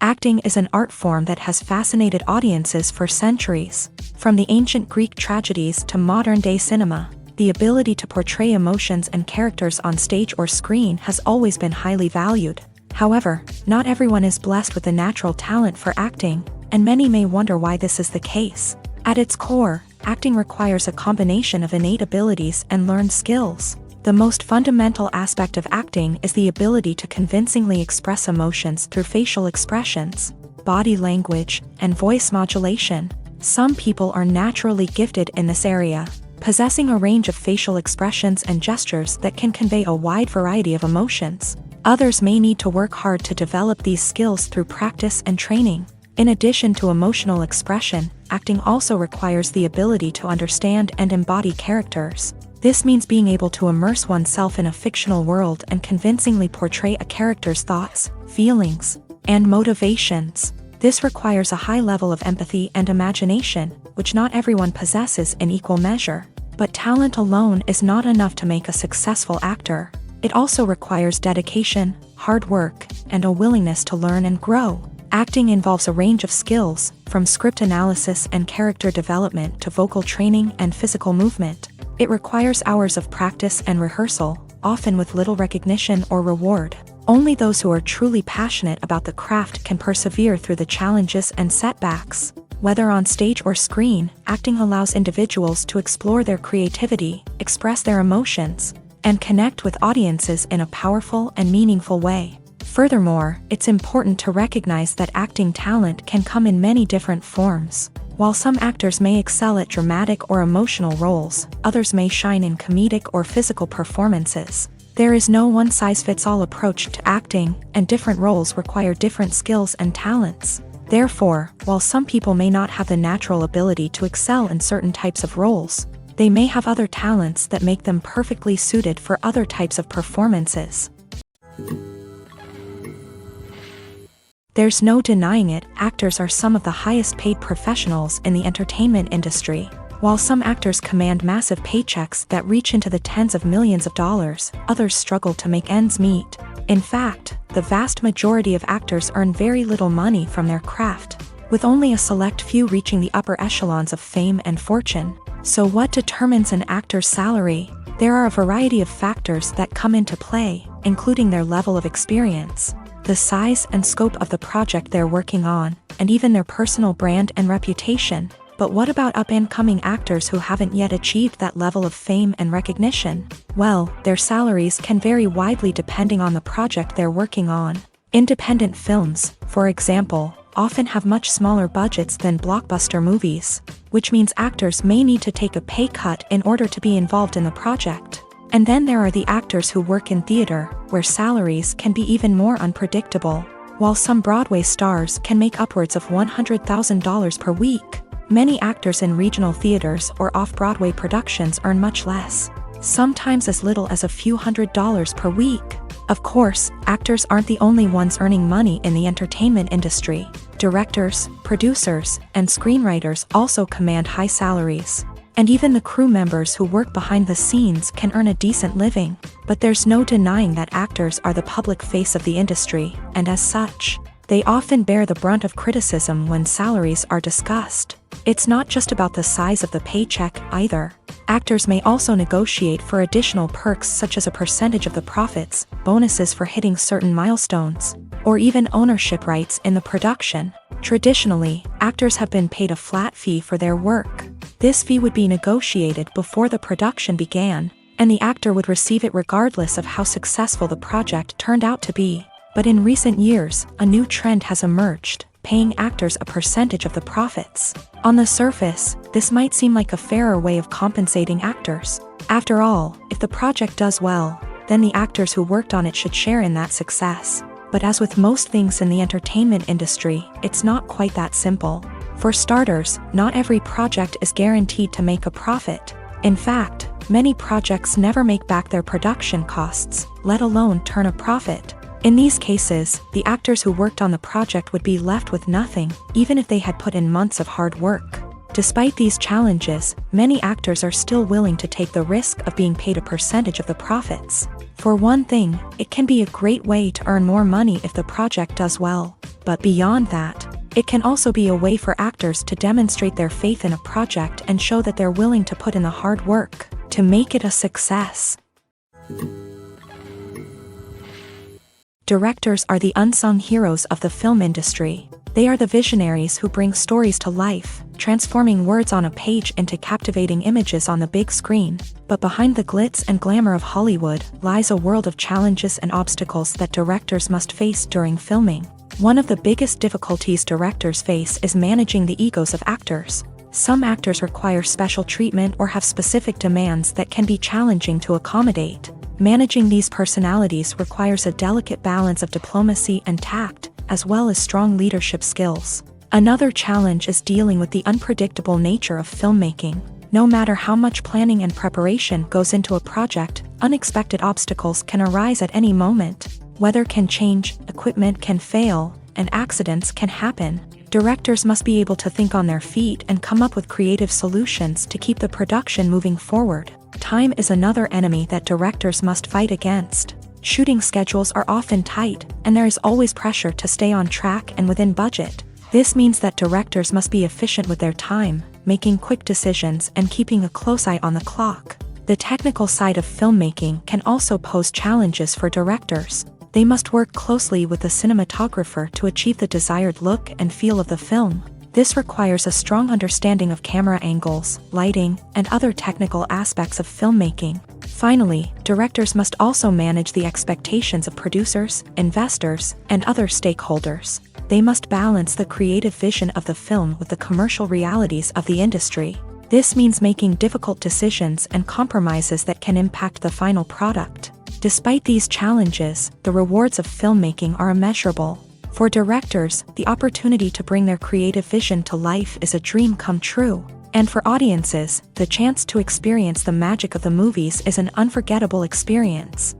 Acting is an art form that has fascinated audiences for centuries. From the ancient Greek tragedies to modern-day cinema, the ability to portray emotions and characters on stage or screen has always been highly valued. However, not everyone is blessed with a natural talent for acting, and many may wonder why this is the case. At its core, acting requires a combination of innate abilities and learned skills. The most fundamental aspect of acting is the ability to convincingly express emotions through facial expressions. body language, and voice modulation. Some people are naturally gifted in this area, possessing a range of facial expressions and gestures that can convey a wide variety of emotions. Others may need to work hard to develop these skills through practice and training. In addition to emotional expression, acting also requires the ability to understand and embody characters. This means being able to immerse oneself in a fictional world and convincingly portray a character's thoughts, feelings, and motivations. This requires a high level of empathy and imagination, which not everyone possesses in equal measure. But talent alone is not enough to make a successful actor. It also requires dedication, hard work, and a willingness to learn and grow. Acting involves a range of skills, from script analysis and character development to vocal training and physical movement. It requires hours of practice and rehearsal, often with little recognition or reward. Only those who are truly passionate about the craft can persevere through the challenges and setbacks. Whether on stage or screen, acting allows individuals to explore their creativity, express their emotions, and connect with audiences in a powerful and meaningful way. Furthermore, it's important to recognize that acting talent can come in many different forms. While some actors may excel at dramatic or emotional roles, others may shine in comedic or physical performances. There is no one-size-fits-all approach to acting, and different roles require different skills and talents. Therefore, while some people may not have the natural ability to excel in certain types of roles, they may have other talents that make them perfectly suited for other types of performances. There's no denying it, actors are some of the highest paid professionals in the entertainment industry. While some actors command massive paychecks that reach into the tens of millions of dollars, others struggle to make ends meet. In fact, the vast majority of actors earn very little money from their craft, with only a select few reaching the upper echelons of fame and fortune. So what determines an actor's salary? There are a variety of factors that come into play, including their level of experience, the size and scope of the project they're working on, and even their personal brand and reputation. But what about up-and-coming actors who haven't yet achieved that level of fame and recognition? Well, their salaries can vary widely depending on the project they're working on. Independent films, for example, often have much smaller budgets than blockbuster movies, which means actors may need to take a pay cut in order to be involved in the project. And then there are the actors who work in theater, where salaries can be even more unpredictable. While some Broadway stars can make upwards of $100,000 per week, many actors in regional theaters or off-Broadway productions earn much less, sometimes as little as a few $100s per week. Of course, actors aren't the only ones earning money in the entertainment industry. Directors, producers, and screenwriters also command high salaries. And even the crew members who work behind the scenes can earn a decent living. But there's no denying that actors are the public face of the industry, and as such, they often bear the brunt of criticism when salaries are discussed. It's not just about the size of the paycheck, either. Actors may also negotiate for additional perks such as a percentage of the profits, bonuses for hitting certain milestones, or even ownership rights in the production. Traditionally, actors have been paid a flat fee for their work. This fee would be negotiated before the production began, and the actor would receive it regardless of how successful the project turned out to be. But in recent years, a new trend has emerged, paying actors a percentage of the profits. On the surface, this might seem like a fairer way of compensating actors. After all, if the project does well, then the actors who worked on it should share in that success. But as with most things in the entertainment industry, it's not quite that simple. For starters, not every project is guaranteed to make a profit. In fact, many projects never make back their production costs, let alone turn a profit. In these cases, the actors who worked on the project would be left with nothing, even if they had put in months of hard work. Despite these challenges, many actors are still willing to take the risk of being paid a percentage of the profits. For one thing, it can be a great way to earn more money if the project does well. But beyond that, it can also be a way for actors to demonstrate their faith in a project and show that they're willing to put in the hard work to make it a success. Directors are the unsung heroes of the film industry. They are the visionaries who bring stories to life, transforming words on a page into captivating images on the big screen. But behind the glitz and glamour of Hollywood lies a world of challenges and obstacles that directors must face during filming. One of the biggest difficulties directors face is managing the egos of actors. Some actors require special treatment or have specific demands that can be challenging to accommodate. Managing these personalities requires a delicate balance of diplomacy and tact, as well as strong leadership skills. Another challenge is dealing with the unpredictable nature of filmmaking. No matter how much planning and preparation goes into a project, unexpected obstacles can arise at any moment. Weather can change, equipment can fail, and accidents can happen. Directors must be able to think on their feet and come up with creative solutions to keep the production moving forward. Time is another enemy that directors must fight against. Shooting schedules are often tight, and there is always pressure to stay on track and within budget. This means that directors must be efficient with their time, making quick decisions and keeping a close eye on the clock. The technical side of filmmaking can also pose challenges for directors. They must work closely with the cinematographer to achieve the desired look and feel of the film. This requires a strong understanding of camera angles, lighting, and other technical aspects of filmmaking. Finally, directors must also manage the expectations of producers, investors, and other stakeholders. They must balance the creative vision of the film with the commercial realities of the industry. This means making difficult decisions and compromises that can impact the final product. Despite these challenges, the rewards of filmmaking are immeasurable. For directors, the opportunity to bring their creative vision to life is a dream come true. And for audiences, the chance to experience the magic of the movies is an unforgettable experience.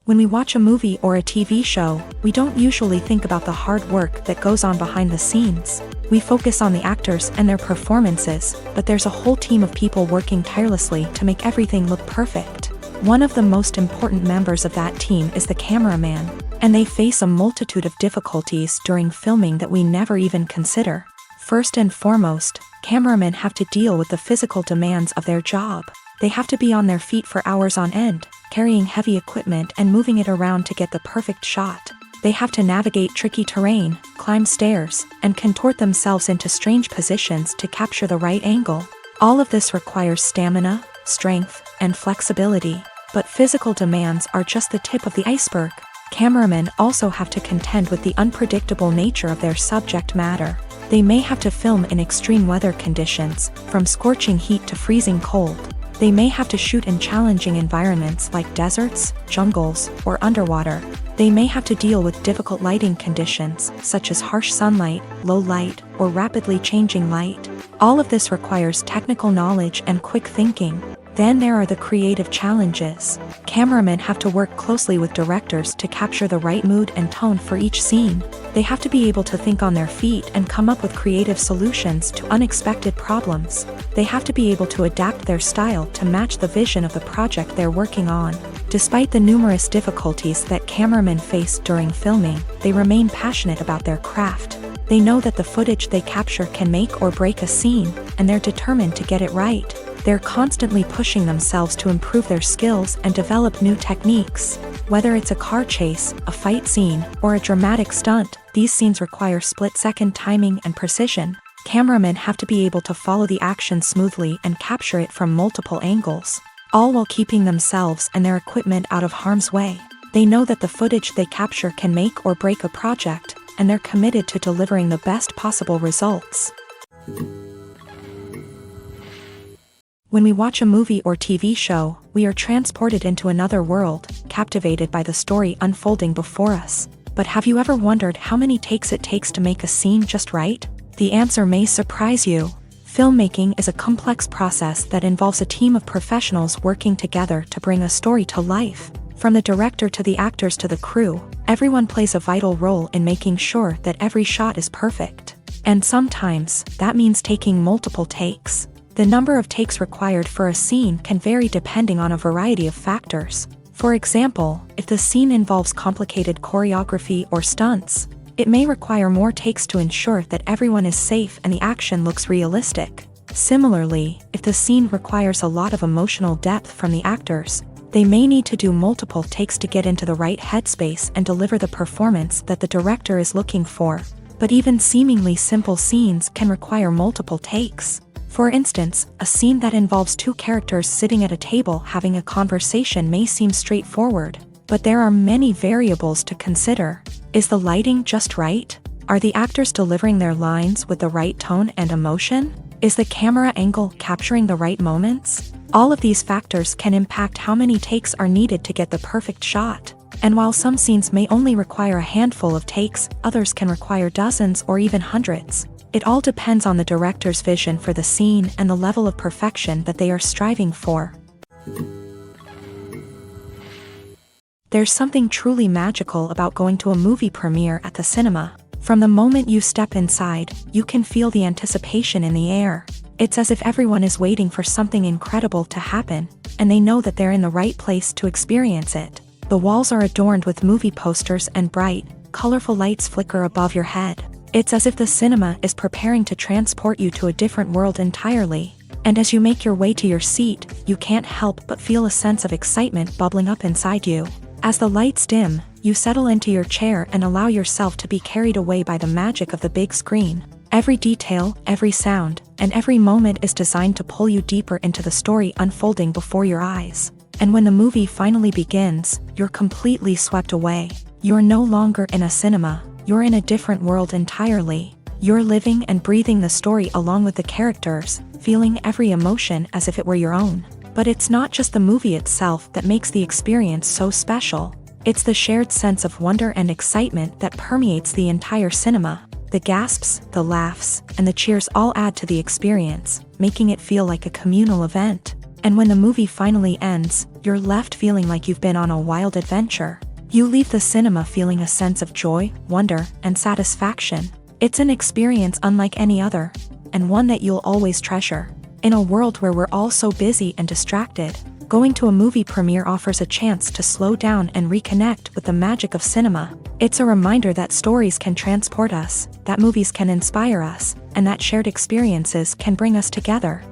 When we watch a movie or a TV show, we don't usually think about the hard work that goes on behind the scenes. We focus on the actors and their performances, but there's a whole team of people working tirelessly to make everything look perfect. One of the most important members of that team is the cameraman, and they face a multitude of difficulties during filming that we never even consider. First and foremost, cameramen have to deal with the physical demands of their job. They have to be on their feet for hours on end, carrying heavy equipment and moving it around to get the perfect shot. They have to navigate tricky terrain, climb stairs, and contort themselves into strange positions to capture the right angle. All of this requires stamina, strength, and flexibility. But physical demands are just the tip of the iceberg. Cameramen also have to contend with the unpredictable nature of their subject matter. They may have to film in extreme weather conditions, from scorching heat to freezing cold. They may have to shoot in challenging environments like deserts, jungles, or underwater. They may have to deal with difficult lighting conditions, such as harsh sunlight, low light, or rapidly changing light. All of this requires technical knowledge and quick thinking. Then there are the creative challenges. Cameramen have to work closely with directors to capture the right mood and tone for each scene. They have to be able to think on their feet and come up with creative solutions to unexpected problems. They have to be able to adapt their style to match the vision of the project they're working on. Despite the numerous difficulties that cameramen face during filming, they remain passionate about their craft. They know that the footage they capture can make or break a scene, and they're determined to get it right. They're constantly pushing themselves to improve their skills and develop new techniques. Whether it's a car chase, a fight scene, or a dramatic stunt, these scenes require split-second timing and precision. Cameramen have to be able to follow the action smoothly and capture it from multiple angles, all while keeping themselves and their equipment out of harm's way. They know that the footage they capture can make or break a project, and they're committed to delivering the best possible results. When we watch a movie or TV show, we are transported into another world, captivated by the story unfolding before us. But have you ever wondered how many takes it takes to make a scene just right? The answer may surprise you. Filmmaking is a complex process that involves a team of professionals working together to bring a story to life. From the director to the actors to the crew, everyone plays a vital role in making sure that every shot is perfect. And sometimes, that means taking multiple takes. The number of takes required for a scene can vary depending on a variety of factors. For example, if the scene involves complicated choreography or stunts, it may require more takes to ensure that everyone is safe and the action looks realistic. Similarly, if the scene requires a lot of emotional depth from the actors, they may need to do multiple takes to get into the right headspace and deliver the performance that the director is looking for. But even seemingly simple scenes can require multiple takes. For instance, a scene that involves two characters sitting at a table having a conversation may seem straightforward, But there are many variables to consider. Is the lighting just right? Are the actors delivering their lines with the right tone and emotion? Is the camera angle capturing the right moments? All of these factors can impact how many takes are needed to get the perfect shot. And while some scenes may only require a handful of takes, others can require dozens or even hundreds. It all depends on the director's vision for the scene and the level of perfection that they are striving for. There's something truly magical about going to a movie premiere at the cinema. From the moment you step inside, you can feel the anticipation in the air. It's as if everyone is waiting for something incredible to happen, and they know that they're in the right place to experience it. The walls are adorned with movie posters and bright, colorful lights flicker above your head. It's as if the cinema is preparing to transport you to a different world entirely. And as you make your way to your seat, you can't help but feel a sense of excitement bubbling up inside you. As the lights dim, you settle into your chair and allow yourself to be carried away by the magic of the big screen. Every detail, every sound, and every moment is designed to pull you deeper into the story unfolding before your eyes. And when the movie finally begins, you're completely swept away. You're no longer in a cinema. You're in a different world entirely. You're living and breathing the story along with the characters, feeling every emotion as if it were your own. But it's not just the movie itself that makes the experience so special. It's the shared sense of wonder and excitement that permeates the entire cinema. The gasps, the laughs, and the cheers all add to the experience, making it feel like a communal event. And when the movie finally ends, you're left feeling like you've been on a wild adventure. You leave the cinema feeling a sense of joy, wonder, and satisfaction. It's an experience unlike any other, and one that you'll always treasure. In a world where we're all so busy and distracted, going to a movie premiere offers a chance to slow down and reconnect with the magic of cinema. It's a reminder that stories can transport us, that movies can inspire us, and that shared experiences can bring us together.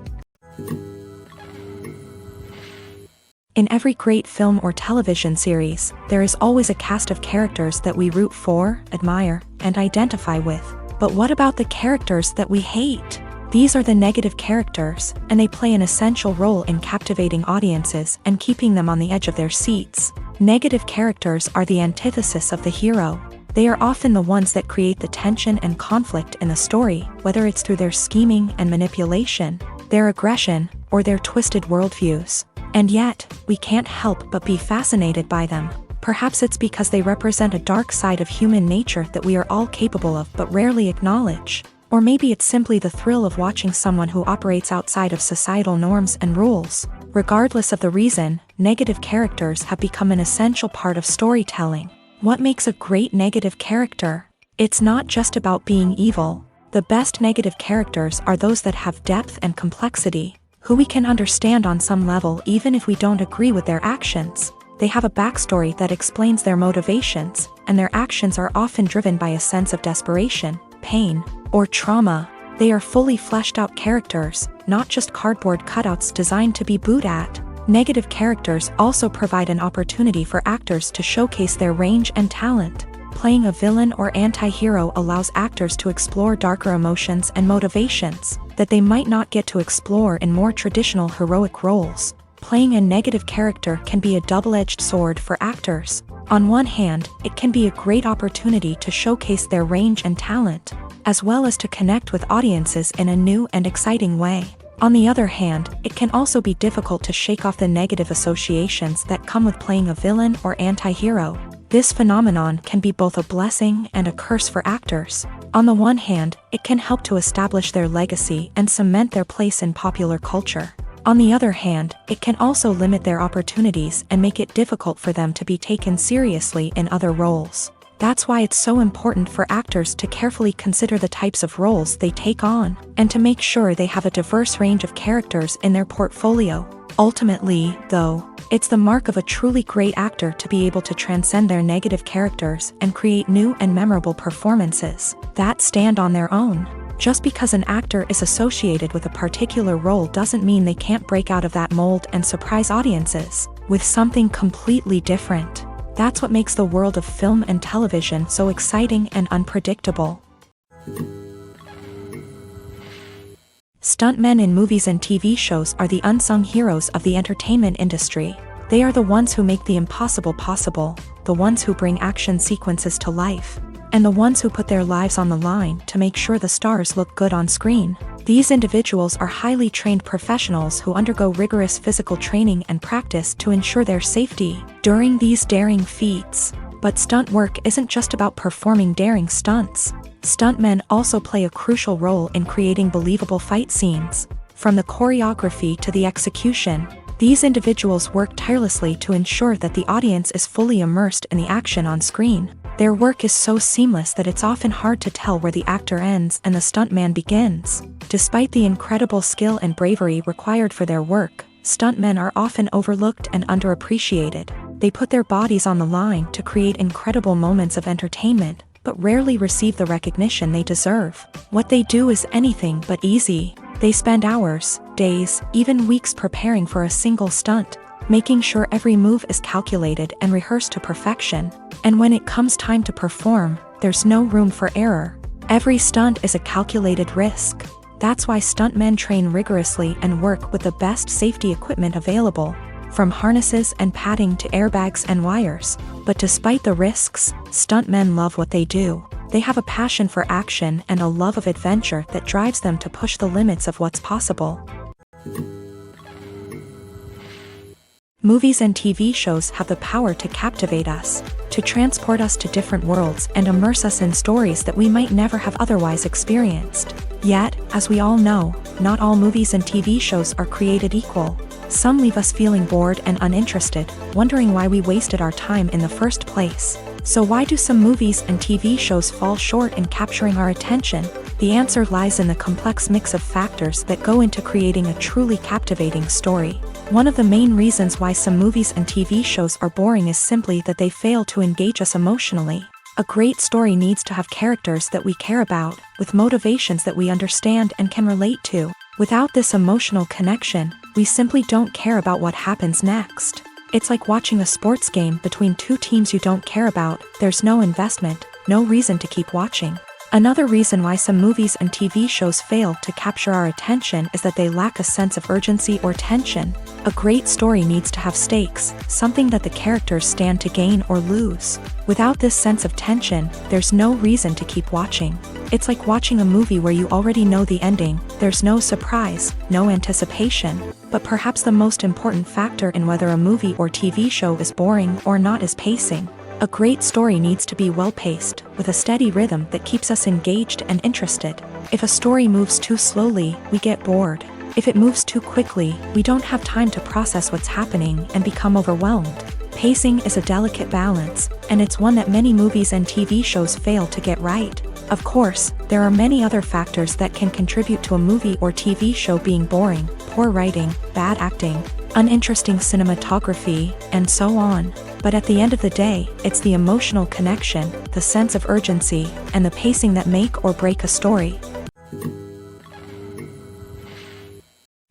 In every great film or television series, there is always a cast of characters that we root for, admire, and identify with. But what about the characters that we hate? These are the negative characters, and they play an essential role in captivating audiences and keeping them on the edge of their seats. Negative characters are the antithesis of the hero. They are often the ones that create the tension and conflict in the story, whether it's through their scheming and manipulation, their aggression, or their twisted worldviews. And yet, we can't help but be fascinated by them. Perhaps it's because they represent a dark side of human nature that we are all capable of but rarely acknowledge. Or maybe it's simply the thrill of watching someone who operates outside of societal norms and rules. Regardless of the reason, negative characters have become an essential part of storytelling. What makes a great negative character? It's not just about being evil. The best negative characters are those that have depth and complexity, who we can understand on some level even if we don't agree with their actions. They have a backstory that explains their motivations, and their actions are often driven by a sense of desperation, pain, or trauma. They are fully fleshed out characters, not just cardboard cutouts designed to be booed at. Negative characters also provide an opportunity for actors to showcase their range and talent. Playing a villain or anti-hero allows actors to explore darker emotions and motivations that they might not get to explore in more traditional heroic roles. Playing a negative character can be a double-edged sword for actors. On one hand, it can be a great opportunity to showcase their range and talent, as well as to connect with audiences in a new and exciting way. On the other hand, it can also be difficult to shake off the negative associations that come with playing a villain or anti-hero. This phenomenon can be both a blessing and a curse for actors. On the one hand, it can help to establish their legacy and cement their place in popular culture. On the other hand, it can also limit their opportunities and make it difficult for them to be taken seriously in other roles. That's why it's so important for actors to carefully consider the types of roles they take on, and to make sure they have a diverse range of characters in their portfolio. Ultimately, though, it's the mark of a truly great actor to be able to transcend their negative characters and create new and memorable performances that stand on their own. Just because an actor is associated with a particular role doesn't mean they can't break out of that mold and surprise audiences with something completely different. That's what makes the world of film and television so exciting and unpredictable. Stuntmen in movies and TV shows are the unsung heroes of the entertainment industry. They are the ones who make the impossible possible, the ones who bring action sequences to life, and the ones who put their lives on the line to make sure the stars look good on screen. These individuals are highly trained professionals who undergo rigorous physical training and practice to ensure their safety during these daring feats. But stunt work isn't just about performing daring stunts. Stuntmen also play a crucial role in creating believable fight scenes. From the choreography to the execution, these individuals work tirelessly to ensure that the audience is fully immersed in the action on screen. Their work is so seamless that it's often hard to tell where the actor ends and the stuntman begins. Despite the incredible skill and bravery required for their work, stuntmen are often overlooked and underappreciated. They put their bodies on the line to create incredible moments of entertainment, but rarely receive the recognition they deserve. What they do is anything but easy. They spend hours, days, even weeks preparing for a single stunt, making sure every move is calculated and rehearsed to perfection. And when it comes time to perform, there's no room for error. Every stunt is a calculated risk. That's why stuntmen train rigorously and work with the best safety equipment available, from harnesses and padding to airbags and wires. But despite the risks, stuntmen love what they do. They have a passion for action and a love of adventure that drives them to push the limits of what's possible. Movies and TV shows have the power to captivate us, to transport us to different worlds and immerse us in stories that we might never have otherwise experienced. Yet, as we all know, not all movies and TV shows are created equal. Some leave us feeling bored and uninterested, wondering why we wasted our time in the first place. So why do some movies and TV shows fall short in capturing our attention? The answer lies in the complex mix of factors that go into creating a truly captivating story. One of the main reasons why some movies and TV shows are boring is simply that they fail to engage us emotionally. A great story needs to have characters that we care about, with motivations that we understand and can relate to. Without this emotional connection, we simply don't care about what happens next. It's like watching a sports game between two teams you don't care about. There's no investment, no reason to keep watching. Another reason why some movies and TV shows fail to capture our attention is that they lack a sense of urgency or tension. A great story needs to have stakes, something that the characters stand to gain or lose. Without this sense of tension, there's no reason to keep watching. It's like watching a movie where you already know the ending. There's no surprise, no anticipation. But perhaps the most important factor in whether a movie or TV show is boring or not is pacing. A great story needs to be well-paced, with a steady rhythm that keeps us engaged and interested. If a story moves too slowly, we get bored. If it moves too quickly, we don't have time to process what's happening and become overwhelmed. Pacing is a delicate balance, and it's one that many movies and TV shows fail to get right. Of course, there are many other factors that can contribute to a movie or TV show being boring: poor writing, bad acting, uninteresting cinematography, and so on. But at the end of the day, it's the emotional connection, the sense of urgency, and the pacing that make or break a story.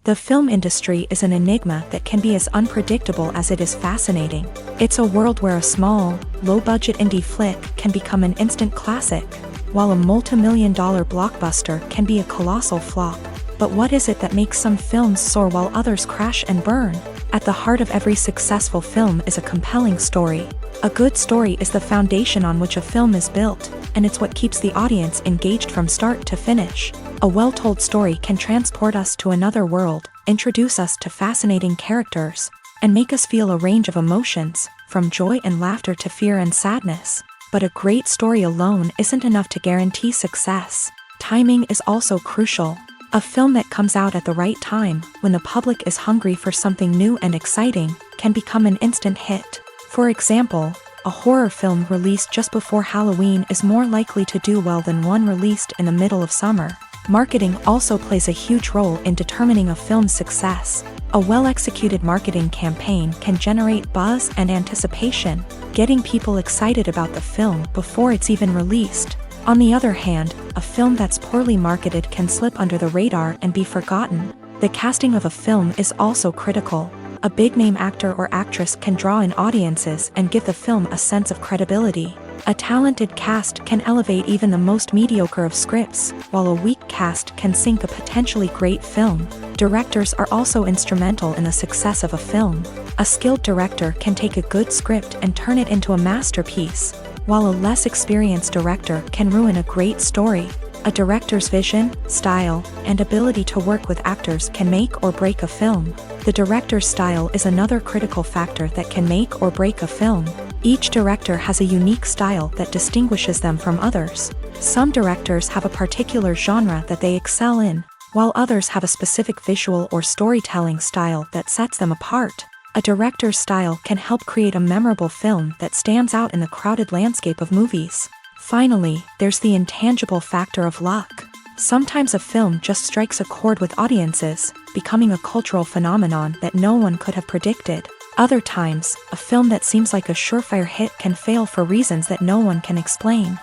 The film industry is an enigma that can be as unpredictable as it is fascinating. It's a world where a small, low-budget indie flick can become an instant classic, while a multi-million-dollar blockbuster can be a colossal flop. But what is it that makes some films soar while others crash and burn? At the heart of every successful film is a compelling story. A good story is the foundation on which a film is built, and it's what keeps the audience engaged from start to finish. A well-told story can transport us to another world, introduce us to fascinating characters, and make us feel a range of emotions, from joy and laughter to fear and sadness. But a great story alone isn't enough to guarantee success. Timing is also crucial. A film that comes out at the right time, when the public is hungry for something new and exciting, can become an instant hit. For example, a horror film released just before Halloween is more likely to do well than one released in the middle of summer. Marketing also plays a huge role in determining a film's success. A well-executed marketing campaign can generate buzz and anticipation, getting people excited about the film before it's even released. On the other hand, a film that's poorly marketed can slip under the radar and be forgotten. The casting of a film is also critical. A big-name actor or actress can draw in audiences and give the film a sense of credibility. A talented cast can elevate even the most mediocre of scripts, while a weak cast can sink a potentially great film. Directors are also instrumental in the success of a film. A skilled director can take a good script and turn it into a masterpiece, while a less experienced director can ruin a great story. A director's vision, style, and ability to work with actors can make or break a film. The director's style is another critical factor that can make or break a film. Each director has a unique style that distinguishes them from others. Some directors have a particular genre that they excel in, while others have a specific visual or storytelling style that sets them apart. A director's style can help create a memorable film that stands out in the crowded landscape of movies. Finally, there's the intangible factor of luck. Sometimes a film just strikes a chord with audiences, becoming a cultural phenomenon that no one could have predicted. Other times, a film that seems like a surefire hit can fail for reasons that no one can explain.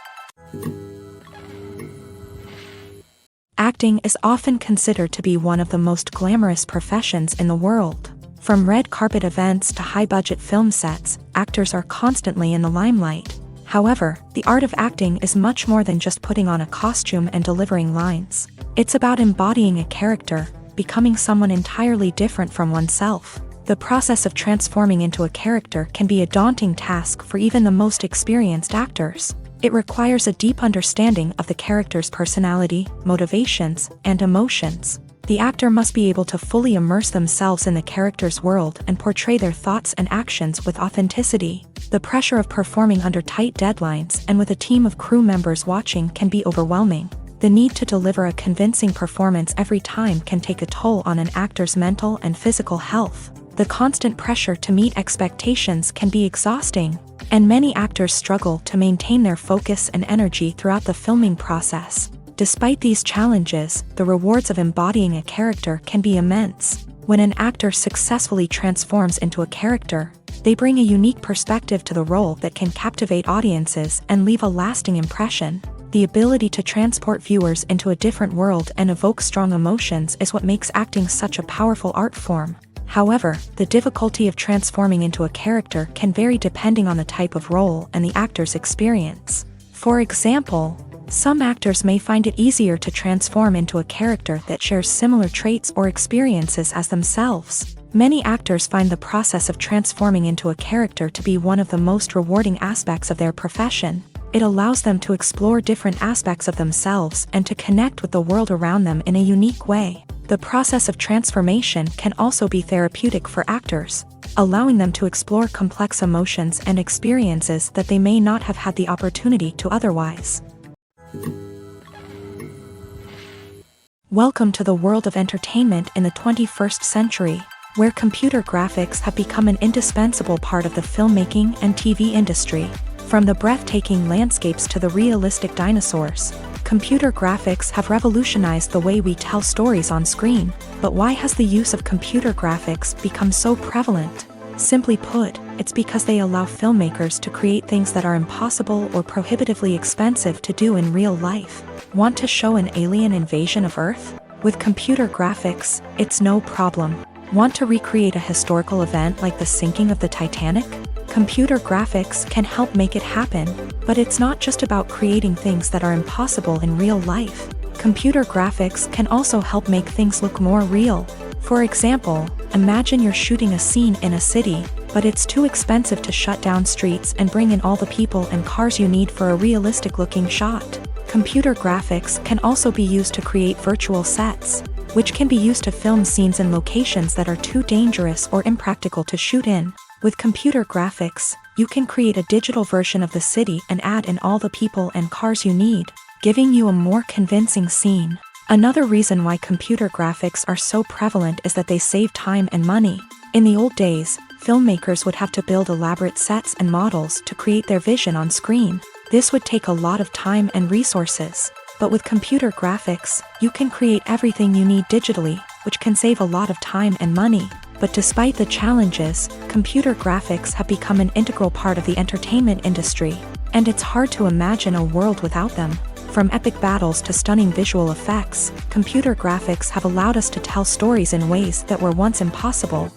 Acting is often considered to be one of the most glamorous professions in the world. From red carpet events to high-budget film sets, actors are constantly in the limelight. However, the art of acting is much more than just putting on a costume and delivering lines. It's about embodying a character, becoming someone entirely different from oneself. The process of transforming into a character can be a daunting task for even the most experienced actors. It requires a deep understanding of the character's personality, motivations, and emotions. The actor must be able to fully immerse themselves in the character's world and portray their thoughts and actions with authenticity. The pressure of performing under tight deadlines and with a team of crew members watching can be overwhelming. The need to deliver a convincing performance every time can take a toll on an actor's mental and physical health. The constant pressure to meet expectations can be exhausting, and many actors struggle to maintain their focus and energy throughout the filming process. Despite these challenges, the rewards of embodying a character can be immense. When an actor successfully transforms into a character, they bring a unique perspective to the role that can captivate audiences and leave a lasting impression. The ability to transport viewers into a different world and evoke strong emotions is what makes acting such a powerful art form. However, the difficulty of transforming into a character can vary depending on the type of role and the actor's experience. For example, some actors may find it easier to transform into a character that shares similar traits or experiences as themselves. Many actors find the process of transforming into a character to be one of the most rewarding aspects of their profession. It allows them to explore different aspects of themselves and to connect with the world around them in a unique way. The process of transformation can also be therapeutic for actors, allowing them to explore complex emotions and experiences that they may not have had the opportunity to otherwise. Welcome to the world of entertainment in the 21st century, where computer graphics have become an indispensable part of the filmmaking and TV industry. From the breathtaking landscapes to the realistic dinosaurs, computer graphics have revolutionized the way we tell stories on screen. But why has the use of computer graphics become so prevalent? Simply put, it's because they allow filmmakers to create things that are impossible or prohibitively expensive to do in real life. Want to show an alien invasion of Earth? With computer graphics, it's no problem. Want to recreate a historical event like the sinking of the Titanic? Computer graphics can help make it happen, but it's not just about creating things that are impossible in real life. Computer graphics can also help make things look more real. For example, imagine you're shooting a scene in a city, but it's too expensive to shut down streets and bring in all the people and cars you need for a realistic-looking shot. Computer graphics can also be used to create virtual sets, which can be used to film scenes in locations that are too dangerous or impractical to shoot in. With computer graphics, you can create a digital version of the city and add in all the people and cars you need, giving you a more convincing scene. Another reason why computer graphics are so prevalent is that they save time and money. In the old days, filmmakers would have to build elaborate sets and models to create their vision on screen. This would take a lot of time and resources. But with computer graphics, you can create everything you need digitally, which can save a lot of time and money. But despite the challenges, computer graphics have become an integral part of the entertainment industry, and it's hard to imagine a world without them. From epic battles to stunning visual effects, computer graphics have allowed us to tell stories in ways that were once impossible.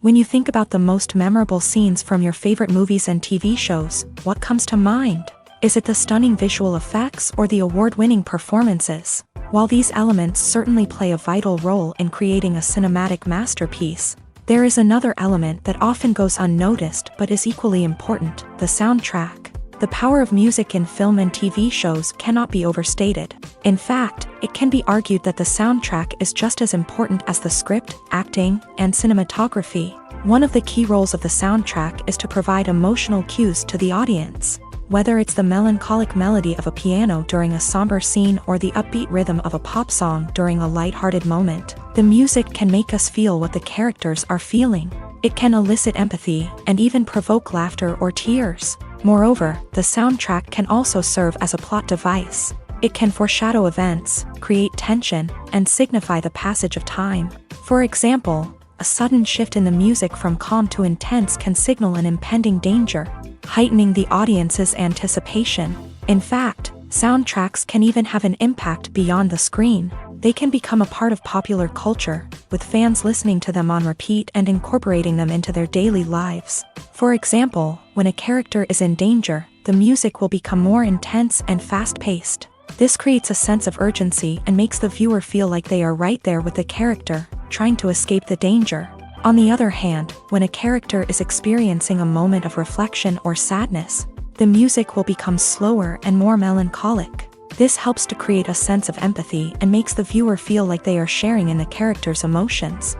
When you think about the most memorable scenes from your favorite movies and TV shows, what comes to mind? Is it the stunning visual effects or the award-winning performances? While these elements certainly play a vital role in creating a cinematic masterpiece, there is another element that often goes unnoticed but is equally important: the soundtrack. The power of music in film and TV shows cannot be overstated. In fact, it can be argued that the soundtrack is just as important as the script, acting, and cinematography. One of the key roles of the soundtrack is to provide emotional cues to the audience. Whether it's the melancholic melody of a piano during a somber scene or the upbeat rhythm of a pop song during a lighthearted moment, the music can make us feel what the characters are feeling. It can elicit empathy and even provoke laughter or tears. Moreover, the soundtrack can also serve as a plot device. It can foreshadow events, create tension, and signify the passage of time. For example, a sudden shift in the music from calm to intense can signal an impending danger, heightening the audience's anticipation. In fact, soundtracks can even have an impact beyond the screen. They can become a part of popular culture, with fans listening to them on repeat and incorporating them into their daily lives. For example, when a character is in danger, the music will become more intense and fast-paced. This creates a sense of urgency and makes the viewer feel like they are right there with the character, trying to escape the danger. On the other hand, when a character is experiencing a moment of reflection or sadness, the music will become slower and more melancholic. This helps to create a sense of empathy and makes the viewer feel like they are sharing in the character's emotions.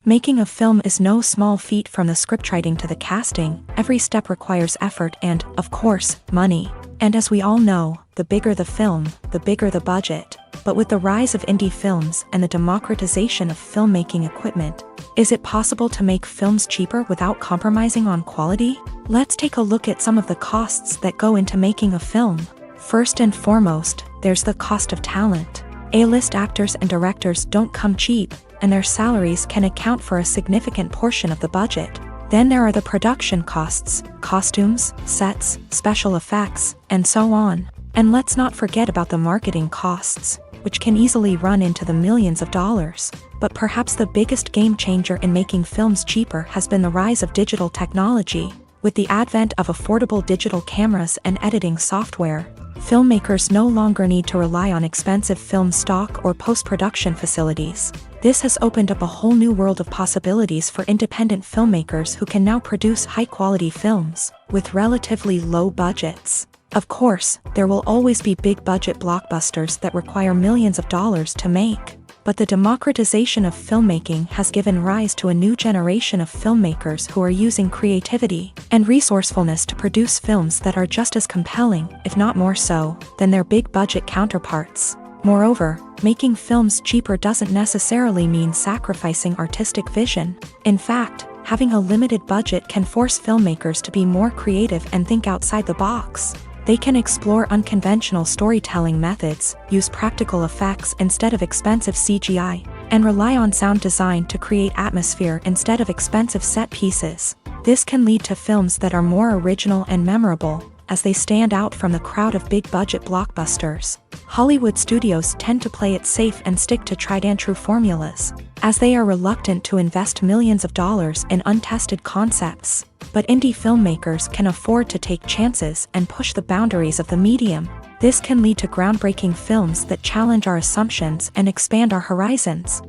Making a film is no small feat. From the scriptwriting to the casting, every step requires effort and, of course, money. And as we all know, the bigger the film, the bigger the budget. But with the rise of indie films and the democratization of filmmaking equipment, is it possible to make films cheaper without compromising on quality? Let's take a look at some of the costs that go into making a film. First and foremost, there's the cost of talent. A-list actors and directors don't come cheap, and their salaries can account for a significant portion of the budget. Then there are the production costs, costumes, sets, special effects, and so on. And let's not forget about the marketing costs, which can easily run into the millions of dollars. But perhaps the biggest game changer in making films cheaper has been the rise of digital technology. With the advent of affordable digital cameras and editing software, filmmakers no longer need to rely on expensive film stock or post-production facilities. This has opened up a whole new world of possibilities for independent filmmakers who can now produce high-quality films with relatively low budgets. Of course, there will always be big-budget blockbusters that require millions of dollars to make. But the democratization of filmmaking has given rise to a new generation of filmmakers who are using creativity and resourcefulness to produce films that are just as compelling, if not more so, than their big-budget counterparts. Moreover, making films cheaper doesn't necessarily mean sacrificing artistic vision. In fact, having a limited budget can force filmmakers to be more creative and think outside the box. They can explore unconventional storytelling methods, use practical effects instead of expensive CGI, and rely on sound design to create atmosphere instead of expensive set pieces. This can lead to films that are more original and memorable, as they stand out from the crowd of big-budget blockbusters. Hollywood studios tend to play it safe and stick to tried-and-true formulas, as they are reluctant to invest millions of dollars in untested concepts. But indie filmmakers can afford to take chances and push the boundaries of the medium. This can lead to groundbreaking films that challenge our assumptions and expand our horizons.